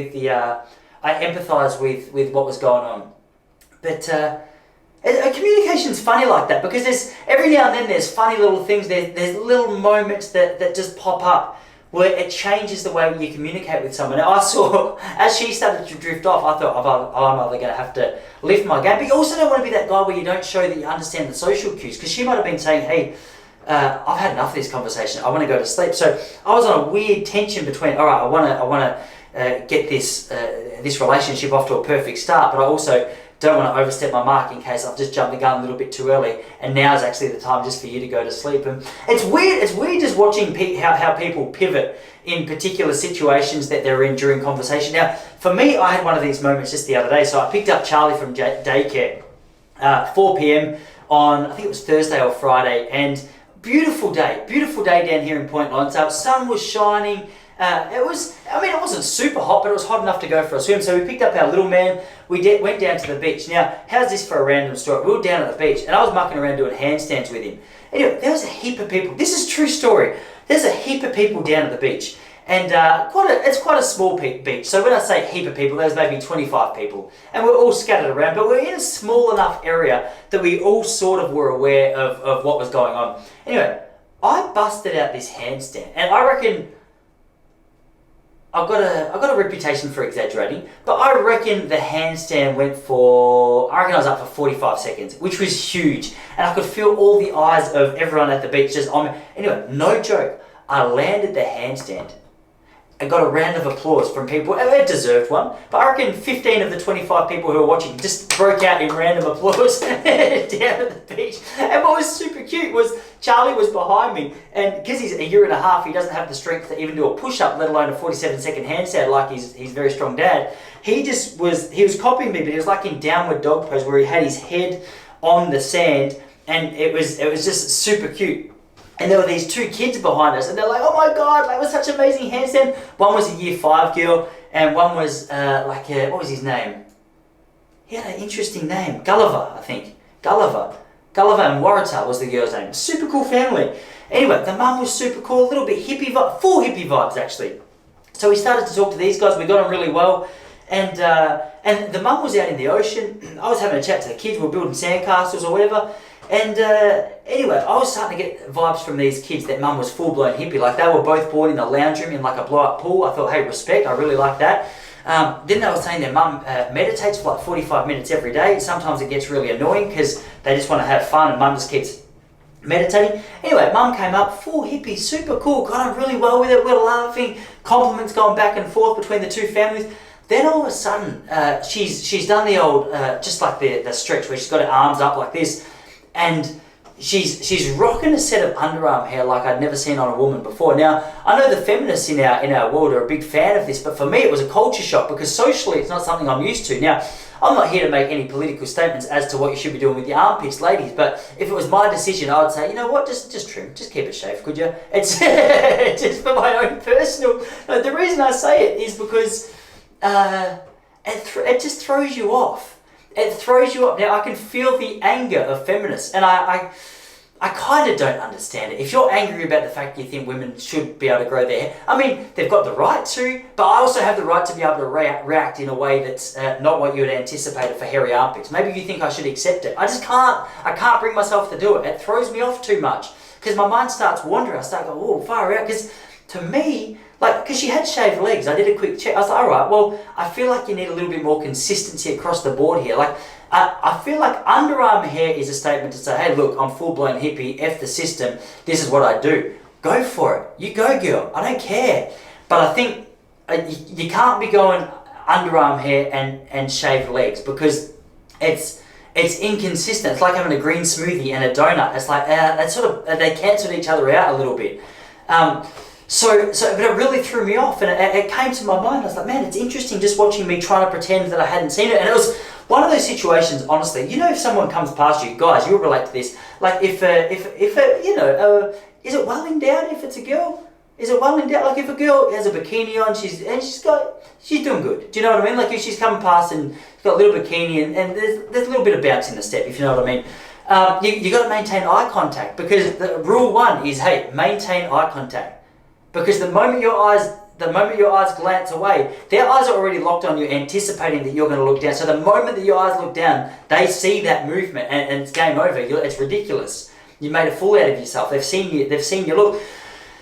with with what was going on. But communication's funny like that, because there's every now and then there's funny little things, there's little moments that just pop up where it changes the way you communicate with someone. Now, I saw, as she started to drift off, I thought, I'm either going to have to lift my game. But you also don't want to be that guy where you don't show that you understand the social cues, because she might have been saying, hey, I've had enough of this conversation, I want to go to sleep. So I was on a weird tension between, all right, I want to get this relationship off to a perfect start, but I also don't want to overstep my mark in case I've just jumped the gun a little bit too early, and now is actually the time just for you to go to sleep. And it's weird just watching how people pivot in particular situations that they're in during conversation. Now, for me, I had one of these moments just the other day. So I picked up Charlie from daycare, 4 p.m. on, I think it was Thursday or Friday, and beautiful day down here in Point Lonsdale. Sun was shining. It wasn't super hot, but it was hot enough to go for a swim. So we picked up our little man. We went down to the beach. Now, how's this for a random story? We were down at the beach, and I was mucking around doing handstands with him. Anyway, there was a heap of people. This is a true story. There's a heap of people down at the beach, and it's quite a small beach. So when I say heap of people, there's maybe 25 people, and we're all scattered around. But we're in a small enough area that we all sort of were aware of what was going on. Anyway, I busted out this handstand, and I reckon I've got a reputation for exaggerating, but I reckon the handstand I reckon I was up for 45 seconds, which was huge. And I could feel all the eyes of everyone at the beach just on me. Anyway, no joke, I landed the handstand. I got a round of applause from people. It deserved one, but I reckon 15 of the 25 people who were watching just broke out in random applause down at the beach. And what was super cute was Charlie was behind me, and because he's a year and a half, he doesn't have the strength to even do a push-up, let alone a 47-second handstand like his very strong dad. He was copying me, but he was like in downward dog pose where he had his head on the sand, and it was just super cute. And there were these two kids behind us, and they're like, oh my God, that was such an amazing handstand. One was a year 5 girl, and one was what was his name? He had an interesting name, Gulliver, I think. Gulliver and Waratah was the girl's name. Super cool family. Anyway, the mum was super cool, a little bit hippie vibe, full hippie vibes actually. So we started to talk to these guys, we got on really well, and the mum was out in the ocean. I was having a chat to the kids, we were building sandcastles or whatever. And anyway, I was starting to get vibes from these kids that mum was full-blown hippie. Like they were both born in the lounge room in like a blow-up pool. I thought, hey, respect, I really like that. Then they were saying their mum meditates for like 45 minutes every day. Sometimes it gets really annoying because they just want to have fun and mum just keeps meditating. Anyway, mum came up, full hippie, super cool, got on really well with it. We were laughing, compliments going back and forth between the two families. Then all of a sudden, she's done the old, just like the stretch where she's got her arms up like this. And she's rocking a set of underarm hair like I'd never seen on a woman before. Now, I know the feminists in our world are a big fan of this, but for me it was a culture shock because socially it's not something I'm used to. Now, I'm not here to make any political statements as to what you should be doing with your armpits, ladies, but if it was my decision, I would say, you know what, just trim, just keep it shaved, could you? It's just for my own personal... No, the reason I say it is because it just throws you off. It throws you up. Now, I can feel the anger of feminists, and I kind of don't understand it. If you're angry about the fact you think women should be able to grow their hair, I mean, they've got the right to, but I also have the right to be able to react in a way that's not what you would anticipate for hairy armpits. Maybe you think I should accept it. I can't bring myself to do it. It throws me off too much because my mind starts wandering. I start going, oh, far out, because to me, because she had shaved legs, I did a quick check. I was like, all right, well, I feel like you need a little bit more consistency across the board here. I feel like underarm hair is a statement to say, hey, look, I'm full-blown hippie, F the system, this is what I do. Go for it. You go, girl. I don't care. But I think you can't be going underarm hair and shaved legs because it's inconsistent. It's like having a green smoothie and a donut. It's like, they cancel each other out a little bit. But it really threw me off, and it came to my mind. I was like, man, it's interesting just watching me trying to pretend that I hadn't seen it. And it was one of those situations, honestly, if someone comes past you, guys, you'll relate to this. Like if is it well endowed if it's a girl? Is it well endowed? Like if a girl has a bikini on, she's doing good. Do you know what I mean? Like if she's coming past and she's got a little bikini and there's a little bit of bounce in the step, if you know what I mean. You got to maintain eye contact, because the rule one is, hey, maintain eye contact. Because the moment your eyes glance away, their eyes are already locked on you, anticipating that you're going to look down. So the moment that your eyes look down, they see that movement, and it's game over. It's ridiculous. You made a fool out of yourself. They've seen you look.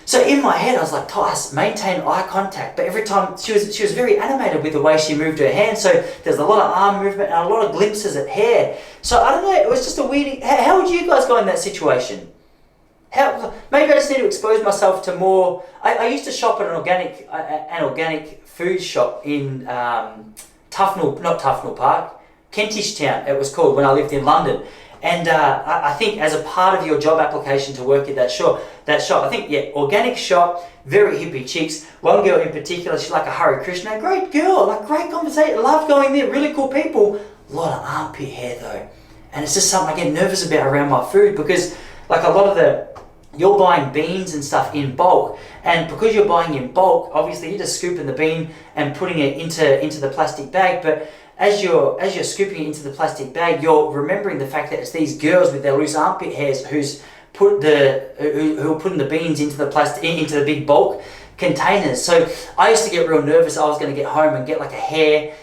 So in my head, I was like, Tice, maintain eye contact. But every time she was very animated with the way she moved her hand. So there's a lot of arm movement and a lot of glimpses at hair. So I don't know. It was just a weird. How would you guys go in that situation? Maybe I just need to expose myself to more. I used to shop at an organic food shop in not Tufnell Park, Kentish Town it was called, when I lived in London. And I think as a part of your job application to work at that shop, I think, organic shop, very hippie chicks. One girl in particular, she's like a Hare Krishna, great girl, like great conversation, loved going there, really cool people. A lot of armpit hair though. And it's just something I get nervous about around my food, because like a lot of you're buying beans and stuff in bulk, and because you're buying in bulk, obviously you're just scooping the bean and putting it into the plastic bag. But as you're scooping it into the plastic bag, you're remembering the fact that it's these girls with their loose armpit hairs who are putting the beans into the big bulk containers. So I used to get real nervous. I was going to get home and get like a hair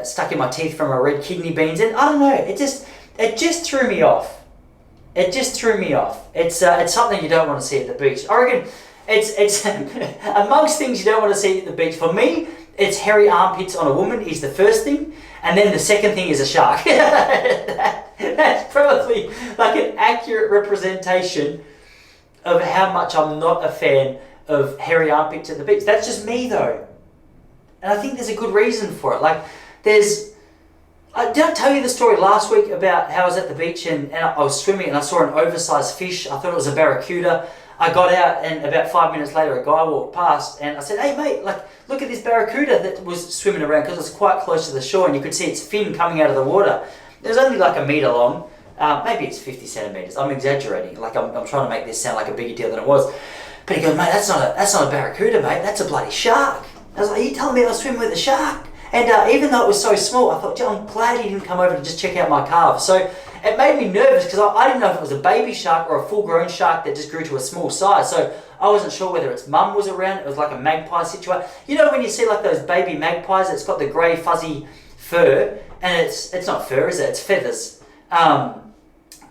stuck in my teeth from my red kidney beans, and I don't know. It just threw me off. It just threw me off. It's something you don't want to see at the beach. I reckon it's amongst things you don't want to see at the beach. For me, it's hairy armpits on a woman is the first thing, and then the second thing is a shark. That's probably like an accurate representation of how much I'm not a fan of hairy armpits at the beach. That's just me though, and I think there's a good reason for it. Like did I tell you the story last week about how I was at the beach and I was swimming and I saw an oversized fish? I thought it was a barracuda. I got out and about 5 minutes later a guy walked past and I said, hey mate, like look at this barracuda that was swimming around, because it was quite close to the shore and you could see its fin coming out of the water. It was only like a metre long, maybe it's 50 centimetres. I'm exaggerating, like I'm trying to make this sound like a bigger deal than it was. But he goes, mate, that's not a barracuda, mate, that's a bloody shark. I was like, are you telling me I was swimming with a shark? And even though it was so small, I thought, I'm glad he didn't come over to just check out my calves. So it made me nervous, because I didn't know if it was a baby shark or a full-grown shark that just grew to a small size. So I wasn't sure whether its mum was around. It was like a magpie situation. You know when you see like those baby magpies, it's got the grey fuzzy fur, and it's not fur, is it? It's feathers.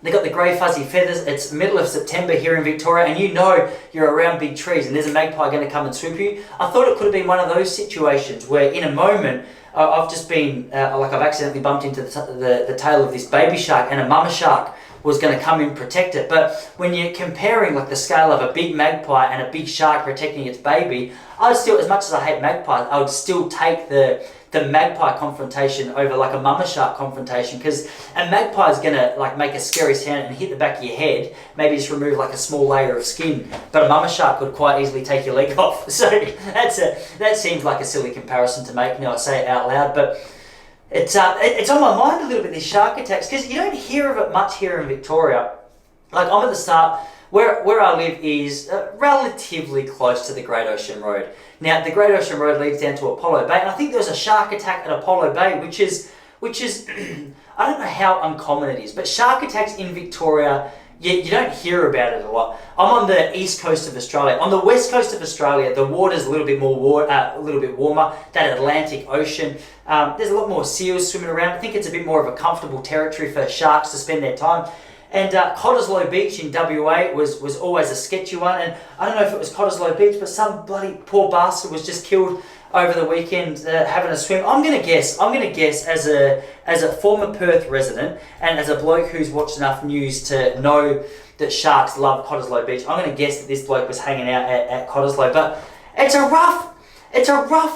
They got the grey fuzzy feathers. It's middle of September here in Victoria, and you're around big trees and there's a magpie going to come and swoop you. I thought it could have been one of those situations where in a moment I've just been, I've accidentally bumped into the tail of this baby shark, and a mama shark was going to come and protect it. But when you're comparing like the scale of a big magpie and a big shark protecting its baby, I would still, as much as I hate magpies, I would still take the magpie confrontation over like a mama shark confrontation, because a magpie is gonna like make a scary sound and hit the back of your head, maybe just remove like a small layer of skin, but a mama shark could quite easily take your leg off. So that seems like a silly comparison to make now I say it out loud, but it's on my mind a little bit, these shark attacks, because you don't hear of it much here in Victoria. Like I'm at the start, where I live is relatively close to the Great Ocean Road. Now, the Great Ocean Road leads down to Apollo Bay, and I think there was a shark attack at Apollo Bay, which is I don't know how uncommon it is, but shark attacks in Victoria, you don't hear about it a lot. I'm on the east coast of Australia. On the west coast of Australia, the water's a little bit warmer. That Atlantic Ocean, there's a lot more seals swimming around. I think it's a bit more of a comfortable territory for sharks to spend their time. And Cottesloe Beach in WA was always a sketchy one, and I don't know if it was Cottesloe Beach, but some bloody poor bastard was just killed over the weekend having a swim. I'm gonna guess as a former Perth resident and as a bloke who's watched enough news to know that sharks love Cottesloe Beach, I'm gonna guess that this bloke was hanging out at Cottesloe. But it's a rough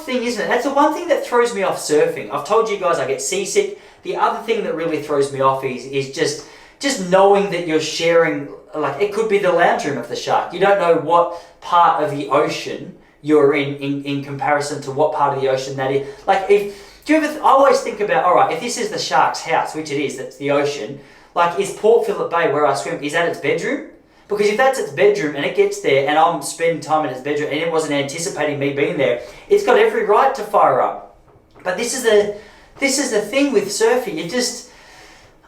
thing, isn't it? That's the one thing that throws me off surfing. I've told you guys I get seasick. The other thing that really throws me off is just just knowing that you're sharing, like it could be the lounge room of the shark. You don't know what part of the ocean you're in comparison to what part of the ocean that is. Like I always think about, all right, if this is the shark's house, which it is, that's the ocean, like is Port Phillip Bay where I swim, is that its bedroom? Because if that's its bedroom and it gets there and I'm spending time in its bedroom and it wasn't anticipating me being there, it's got every right to fire up. But this is the thing with surfing. It just,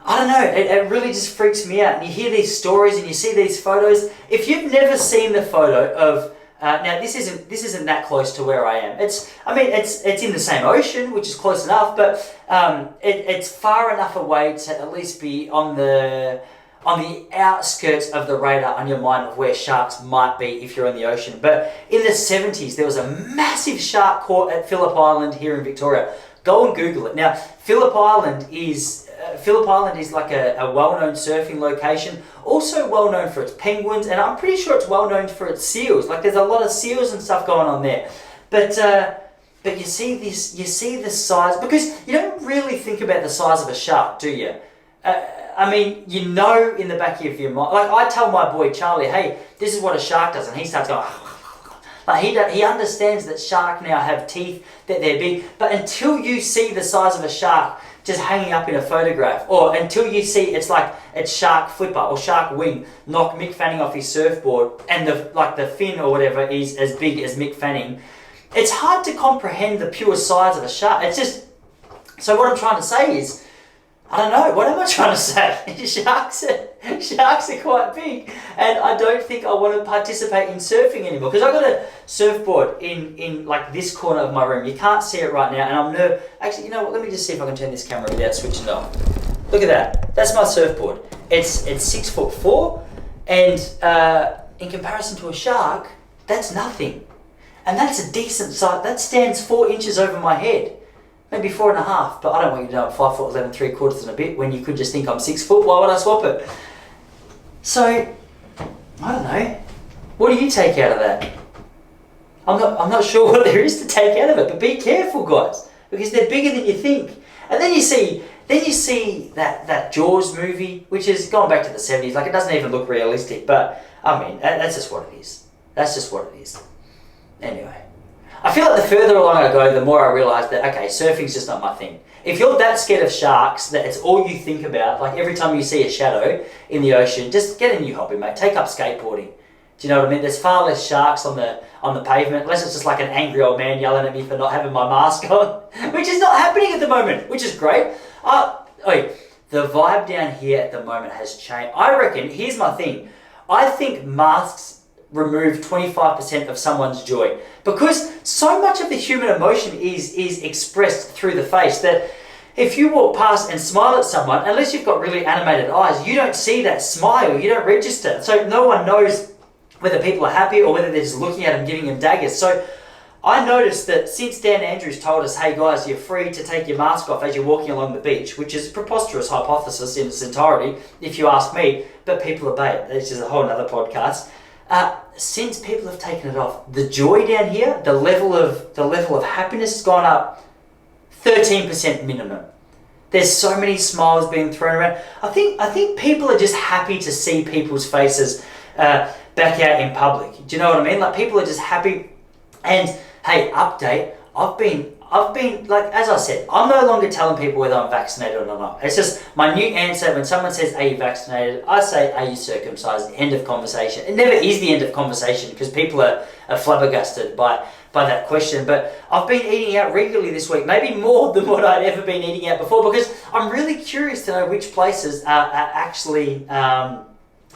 I don't know, it really just freaks me out. And you hear these stories and you see these photos. If you've never seen the photo of, now this isn't that close to where I am. It's in the same ocean, which is close enough, but it's far enough away to at least be on the outskirts of the radar on your mind of where sharks might be if you're in the ocean. But in the 70s, there was a massive shark caught at Phillip Island here in Victoria. Go and Google it. Now, Phillip Island is like a well-known surfing location, also well-known for its penguins, and I'm pretty sure it's well-known for its seals. Like there's a lot of seals and stuff going on there. But you see the size, because you don't really think about the size of a shark, do you? I mean, you know in the back of your mind, like I tell my boy Charlie, hey, this is what a shark does, and he starts going, like he understands that sharks now have teeth, that they're big, but until you see the size of a shark just hanging up in a photograph, or until you see it's shark flipper or shark wing knock Mick Fanning off his surfboard, and the fin or whatever is as big as Mick Fanning, it's hard to comprehend the pure size of a shark. It's just, so what I'm trying to say is, I don't know, what am I trying to say? Sharks are quite big, and I don't think I want to participate in surfing anymore, because I've got a surfboard in like this corner of my room. You can't see it right now, and I'm nervous. Actually, you know what, let me just see if I can turn this camera without switching it off. Look at that, that's my surfboard. It's 6'4", and in comparison to a shark, that's nothing. And that's a decent size, that stands 4 inches over my head. Maybe 4.5, but I don't want you to know I'm 5'11", 3/4 and a bit when you could just think I'm 6 foot. Why would I swap it? So, I don't know. What do you take out of that? I'm not sure what there is to take out of it, but be careful, guys, because they're bigger than you think. And then you see that Jaws movie, which is going back to the 70s. Like it doesn't even look realistic, but I mean that's just what it is. That's just what it is. Anyway. I feel like the further along I go, the more I realise that, okay, surfing's just not my thing. If you're that scared of sharks that it's all you think about, like every time you see a shadow in the ocean, just get a new hobby, mate. Take up skateboarding. Do you know what I mean? There's far less sharks on the pavement, unless it's just like an angry old man yelling at me for not having my mask on, which is not happening at the moment, which is great. The vibe down here at the moment has changed. I reckon, here's my thing, I think masks remove 25% of someone's joy, because so much of the human emotion is expressed through the face that if you walk past and smile at someone, unless you've got really animated eyes, you don't see that smile, you don't register. So no one knows whether people are happy or whether they're just looking at them, giving them daggers. So I noticed that since Dan Andrews told us, hey guys, you're free to take your mask off as you're walking along the beach, which is a preposterous hypothesis in its entirety, if you ask me, but people obey it. This is a whole other podcast. Since people have taken it off, the joy down here, the level of happiness has gone up 13% minimum. There's so many smiles being thrown around. I think people are just happy to see people's faces back out in public. Do you know what I mean? Like people are just happy. And hey, update, I've been, like, as I said, I'm no longer telling people whether I'm vaccinated or not. It's just my new answer when someone says, are you vaccinated? I say, are you circumcised? End of conversation. It never is the end of conversation because people are flabbergasted by that question. But I've been eating out regularly this week, maybe more than what I'd ever been eating out before, because I'm really curious to know which places are actually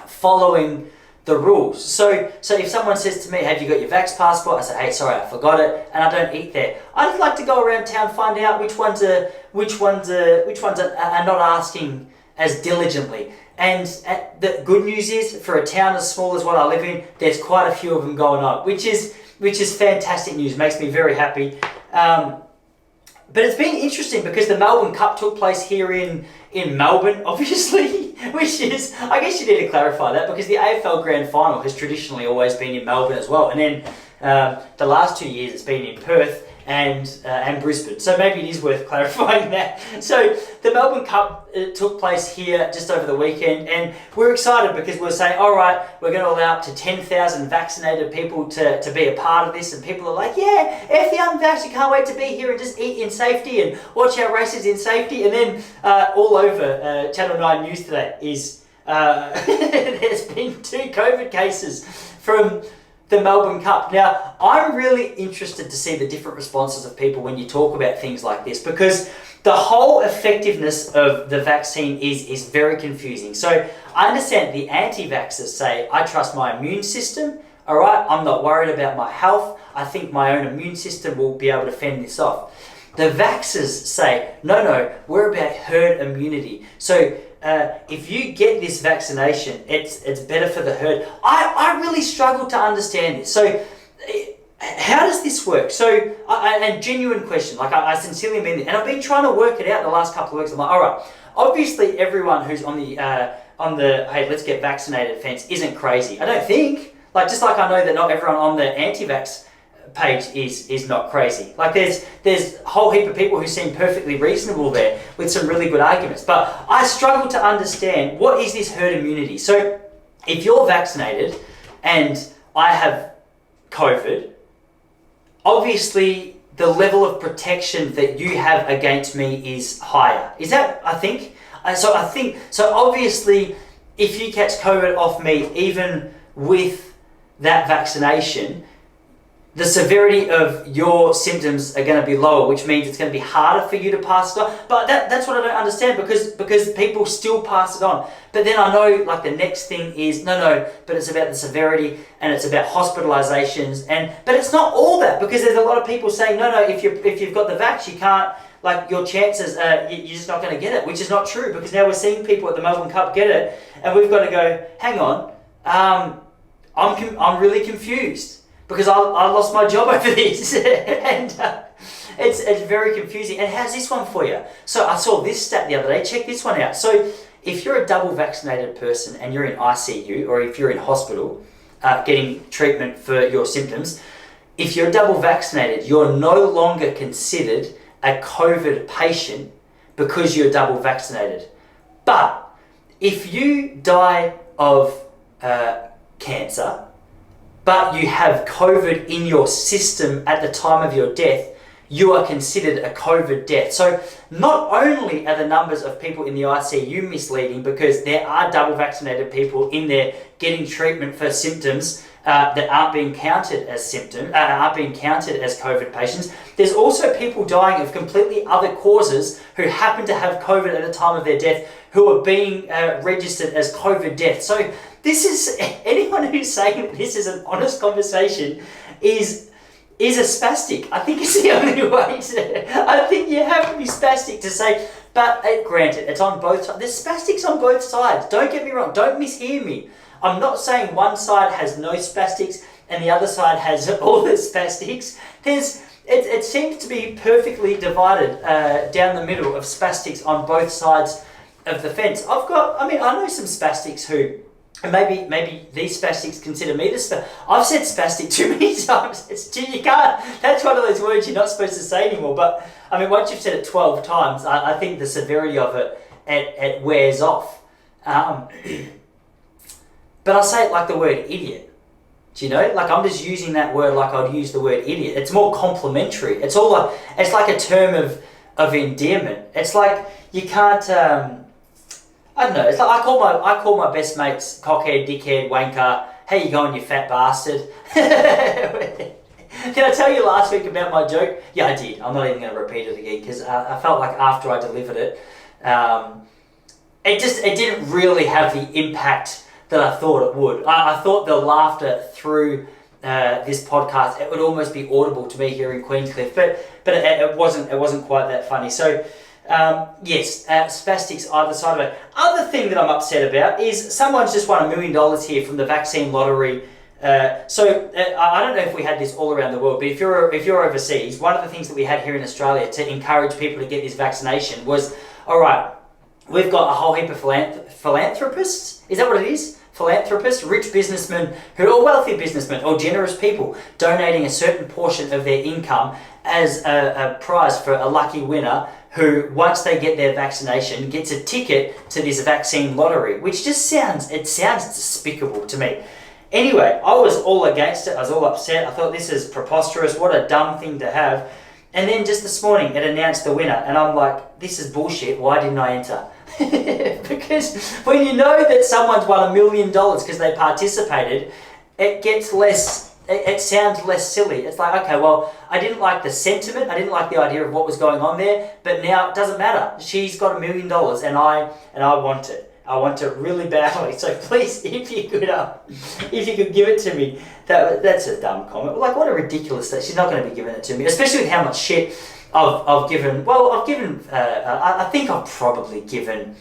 following the rules. So if someone says to me, have you got your vax passport? I say, hey, sorry, I forgot it, and I don't eat there. I'd like to go around town, find out which ones are not asking as diligently. And the good news is, for a town as small as what I live in, there's quite a few of them going on, which is fantastic news. Makes me very happy. But it's been interesting because the Melbourne Cup took place here in Melbourne, obviously, which is, I guess you need to clarify that, because the AFL Grand Final has traditionally always been in Melbourne as well. And then the last 2 years it's been in Perth, and Brisbane. So maybe it is worth clarifying that. So the Melbourne Cup took place here just over the weekend, and we're excited because we're saying, all right, we're going to allow up to 10,000 vaccinated people to be a part of this, and people are like, yeah, F the unvaxxed, you can't wait to be here and just eat in safety and watch our races in safety. And then all over Channel 9 News today is there's been 2 COVID cases from the Melbourne Cup. Now, I'm really interested to see the different responses of people when you talk about things like this, because the whole effectiveness of the vaccine is very confusing. So I understand the anti-vaxxers say, I trust my immune system, all right, I'm not worried about my health, I think my own immune system will be able to fend this off. The vaxxers say, no, we're about herd immunity. So if you get this vaccination, it's better for the herd. I really struggle to understand this. So how does this work? So, and genuine question, like I sincerely mean it, and I've been trying to work it out the last couple of weeks. I'm like, all right, obviously everyone who's on the hey, let's get vaccinated fence isn't crazy. I don't think. Like, just like I know that not everyone on the anti-vax page is not crazy. Like there's a whole heap of people who seem perfectly reasonable there with some really good arguments. But I struggle to understand, what is this herd immunity? So if you're vaccinated and I have COVID, obviously the level of protection that you have against me is higher. Is that, I think? So obviously if you catch COVID off me, even with that vaccination, the severity of your symptoms are going to be lower, which means it's going to be harder for you to pass it on. But that's what I don't understand, because people still pass it on. But then I know, like, the next thing is, no, but it's about the severity and it's about hospitalizations. But it's not all that, because there's a lot of people saying, no, if you've got the vax, you can't, like, your chances, you're just not going to get it, which is not true, because now we're seeing people at the Melbourne Cup get it, and we've got to go, hang on, I'm really confused, because I lost my job over this, and it's very confusing. And how's this one for you? So I saw this stat the other day. Check this one out. So if you're a double vaccinated person and you're in ICU, or if you're in hospital getting treatment for your symptoms, if you're double vaccinated, you're no longer considered a COVID patient because you're double vaccinated. But if you die of cancer, but you have COVID in your system at the time of your death, you are considered a COVID death. So not only are the numbers of people in the ICU misleading, because there are double vaccinated people in there getting treatment for symptoms that aren't being counted as COVID patients. There's also people dying of completely other causes who happen to have COVID at the time of their death, who are being registered as COVID deaths. So this is, anyone who's saying that this is an honest conversation is a spastic. I think it's the only way I think you have to be spastic to say, but granted, it's on both sides. There's spastics on both sides. Don't get me wrong. Don't mishear me. I'm not saying one side has no spastics and the other side has all the spastics. It seems to be perfectly divided down the middle of spastics on both sides of the fence. I know some spastics who, and maybe these spastics consider me the spastic. I've said spastic too many times. You can't. That's one of those words you're not supposed to say anymore. But I mean, once you've said it 12 times, I think the severity of it wears off. But I say it like the word idiot. Do you know? Like, I'm just using that word like I'd use the word idiot. It's more complimentary. It's like a term of endearment. It's like you can't. I don't know. It's like I call my best mates cockhead, dickhead, wanker. How you going, you fat bastard? Did I tell you last week about my joke? Yeah, I did. I'm not even going to repeat it again, because I felt like after I delivered it, it didn't really have the impact that I thought it would. I thought the laughter through this podcast, it would almost be audible to me here in Queenscliff, but it wasn't quite that funny. So. Yes, spastics either side of it. Other thing that I'm upset about is someone's just won $1 million here from the vaccine lottery. I don't know if we had this all around the world, but if you're overseas, one of the things that we had here in Australia to encourage people to get this vaccination was, all right, we've got a whole heap of philanthropists. Is that what it is? philanthropists, rich businessmen, or wealthy businessmen, or generous people donating a certain portion of their income as a prize for a lucky winner who, once they get their vaccination, gets a ticket to this vaccine lottery, which just sounds despicable to me. Anyway, I was all against it. I was all upset. I thought, this is preposterous. What a dumb thing to have. And then just this morning, it announced the winner. And I'm like, this is bullshit. Why didn't I enter? Because when you know that someone's won $1 million because they participated, it gets less, it sounds less silly. It's like, okay, well, I didn't like the sentiment. I didn't like the idea of what was going on there. But now it doesn't matter. She's got $1 million and I want it. I want it really badly. So please, if you could give it to me. That's a dumb comment. Like, what a ridiculous thing. She's not going to be giving it to me, especially with how much shit I've given. Well, I think I've probably given.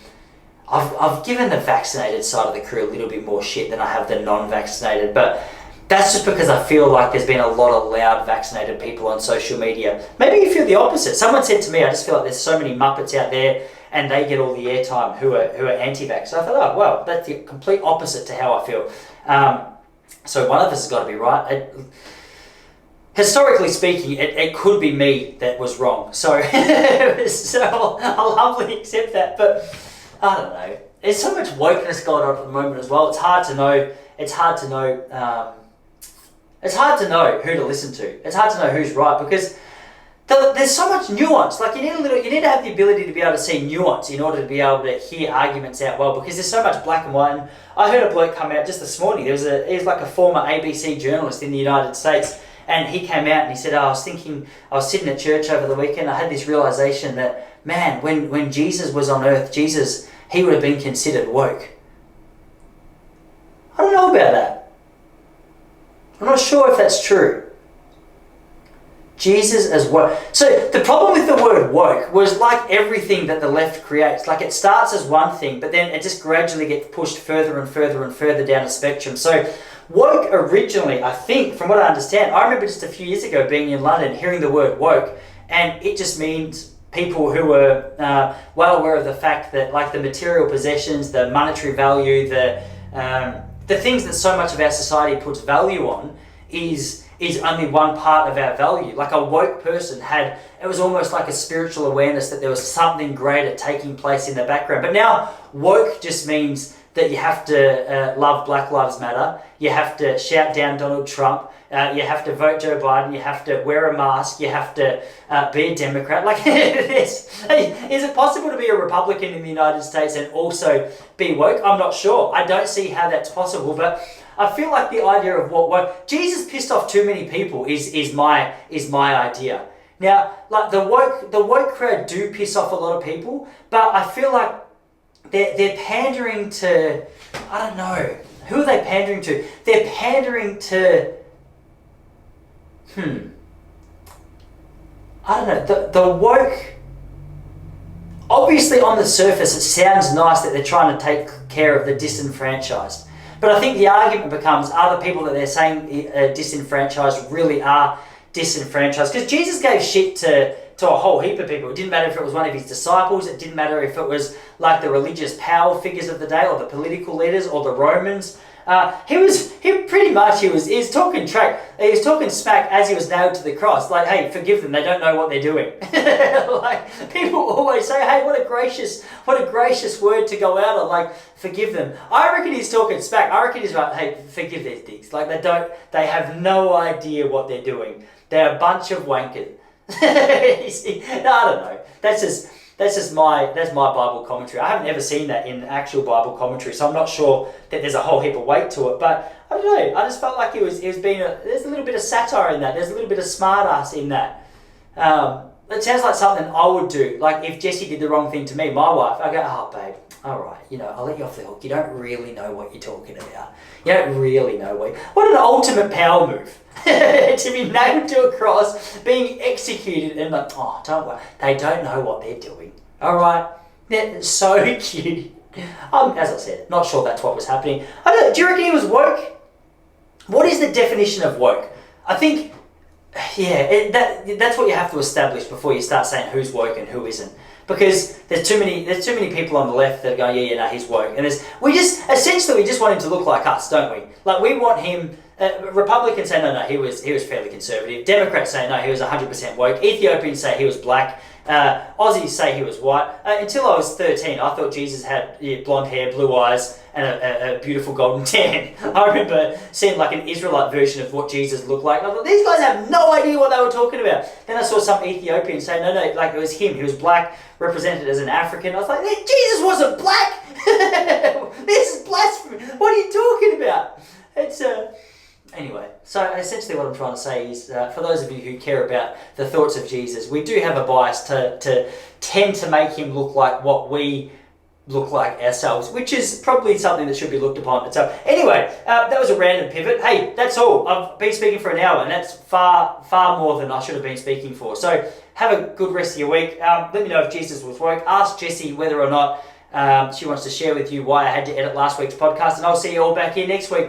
I've given the vaccinated side of the crew a little bit more shit than I have the non-vaccinated, but that's just because I feel like there's been a lot of loud vaccinated people on social media. Maybe you feel the opposite. Someone said to me, I just feel like there's so many Muppets out there and they get all the airtime who are anti-vax. So I thought, oh, well, that's the complete opposite to how I feel. So one of us has got to be right. Historically speaking, it could be me that was wrong. So, so I'll humbly accept that. But I don't know. There's so much wokeness going on at the moment as well. It's hard to know. It's hard to know who to listen to. It's hard to know who's right because there's so much nuance. Like you need to have the ability to be able to see nuance in order to be able to hear arguments out well. Because there's so much black and white. And I heard a bloke come out just this morning. He was like a former ABC journalist in the United States, and he came out and he said, I was sitting at church over the weekend. I had this realization that, man, when Jesus was on earth, he would have been considered woke. I don't know about that. I'm not sure if that's true. Jesus as woke. So the problem with the word woke was like everything that the left creates. Like it starts as one thing, but then it just gradually gets pushed further and further and further down the spectrum. So woke originally, I think, from what I understand, I remember just a few years ago being in London, hearing the word woke, and it just means people who were well aware of the fact that like the material possessions, the monetary value, the things that so much of our society puts value on is only one part of our value. Like a woke person it was almost like a spiritual awareness that there was something greater taking place in the background. But now woke just means that you have to love Black Lives Matter, you have to shout down Donald Trump, you have to vote Joe Biden, you have to wear a mask, you have to be a Democrat. Like, is it possible to be a Republican in the United States and also be woke? I'm not sure. I don't see how that's possible, but I feel like the idea of what woke, Jesus pissed off too many people is my idea. Now, like the woke crowd do piss off a lot of people, but I feel like they're pandering to, I don't know, who are they pandering to? They're pandering to, I don't know, the woke, obviously on the surface it sounds nice that they're trying to take care of the disenfranchised. But I think the argument becomes, are the people that they're saying disenfranchised really are disenfranchised? Because Jesus gave shit to a whole heap of people. It didn't matter if it was one of his disciples. It didn't matter if it was like the religious power figures of the day or the political leaders or the Romans. He was talking track. He was talking smack as he was nailed to the cross. Like, hey, forgive them. They don't know what they're doing. Like people always say, hey, what a gracious word to go out on. Like, forgive them. I reckon he's talking smack. I reckon he's like, hey, forgive these dicks. Like they have no idea what they're doing. They're a bunch of wankers. I don't know. That's my Bible commentary. I haven't ever seen that in actual Bible commentary, so I'm not sure that there's a whole heap of weight to it. But I don't know. I just felt like there's a little bit of satire in that. There's a little bit of smart ass in that. It sounds like something I would do. Like if Jessie did the wrong thing to me, my wife, I go, oh babe, all right, I'll let you off the hook. You don't really know what you're talking about. You don't really know what an ultimate power move. To be nailed to a cross, being executed, and like, oh, don't worry, they don't know what they're doing. All right, they're so cute. As I said, not sure that's what was happening. I don't know. Do you reckon he was woke? What is the definition of woke? I think, yeah, that's what you have to establish before you start saying who's woke and who isn't. because there's too many people on the left that are going, yeah, no, he's woke, and we just want him to look like us, don't we? Like we want him. Republicans say no, he was fairly conservative. Democrats say no, he was 100% woke. Ethiopians say he was black. Aussies say he was white. Until I was 13, I thought Jesus had blonde hair, blue eyes, and a beautiful golden tan. I remember seeing like an Israelite version of what Jesus looked like, and I thought, these guys have no idea what they were talking about. Then I saw some Ethiopians say, no, like it was him. He was black, represented as an African. I was like, Jesus wasn't black! This is blasphemy! What are you talking about? It's Anyway, so essentially what I'm trying to say is, for those of you who care about the thoughts of Jesus, we do have a bias to tend to make him look like what we look like ourselves, which is probably something that should be looked upon. So anyway, that was a random pivot. Hey, that's all. I've been speaking for an hour, and that's far more than I should have been speaking for. So have a good rest of your week. Let me know if Jesus was woke. Ask Jessie whether or not she wants to share with you why I had to edit last week's podcast, and I'll see you all back here next week.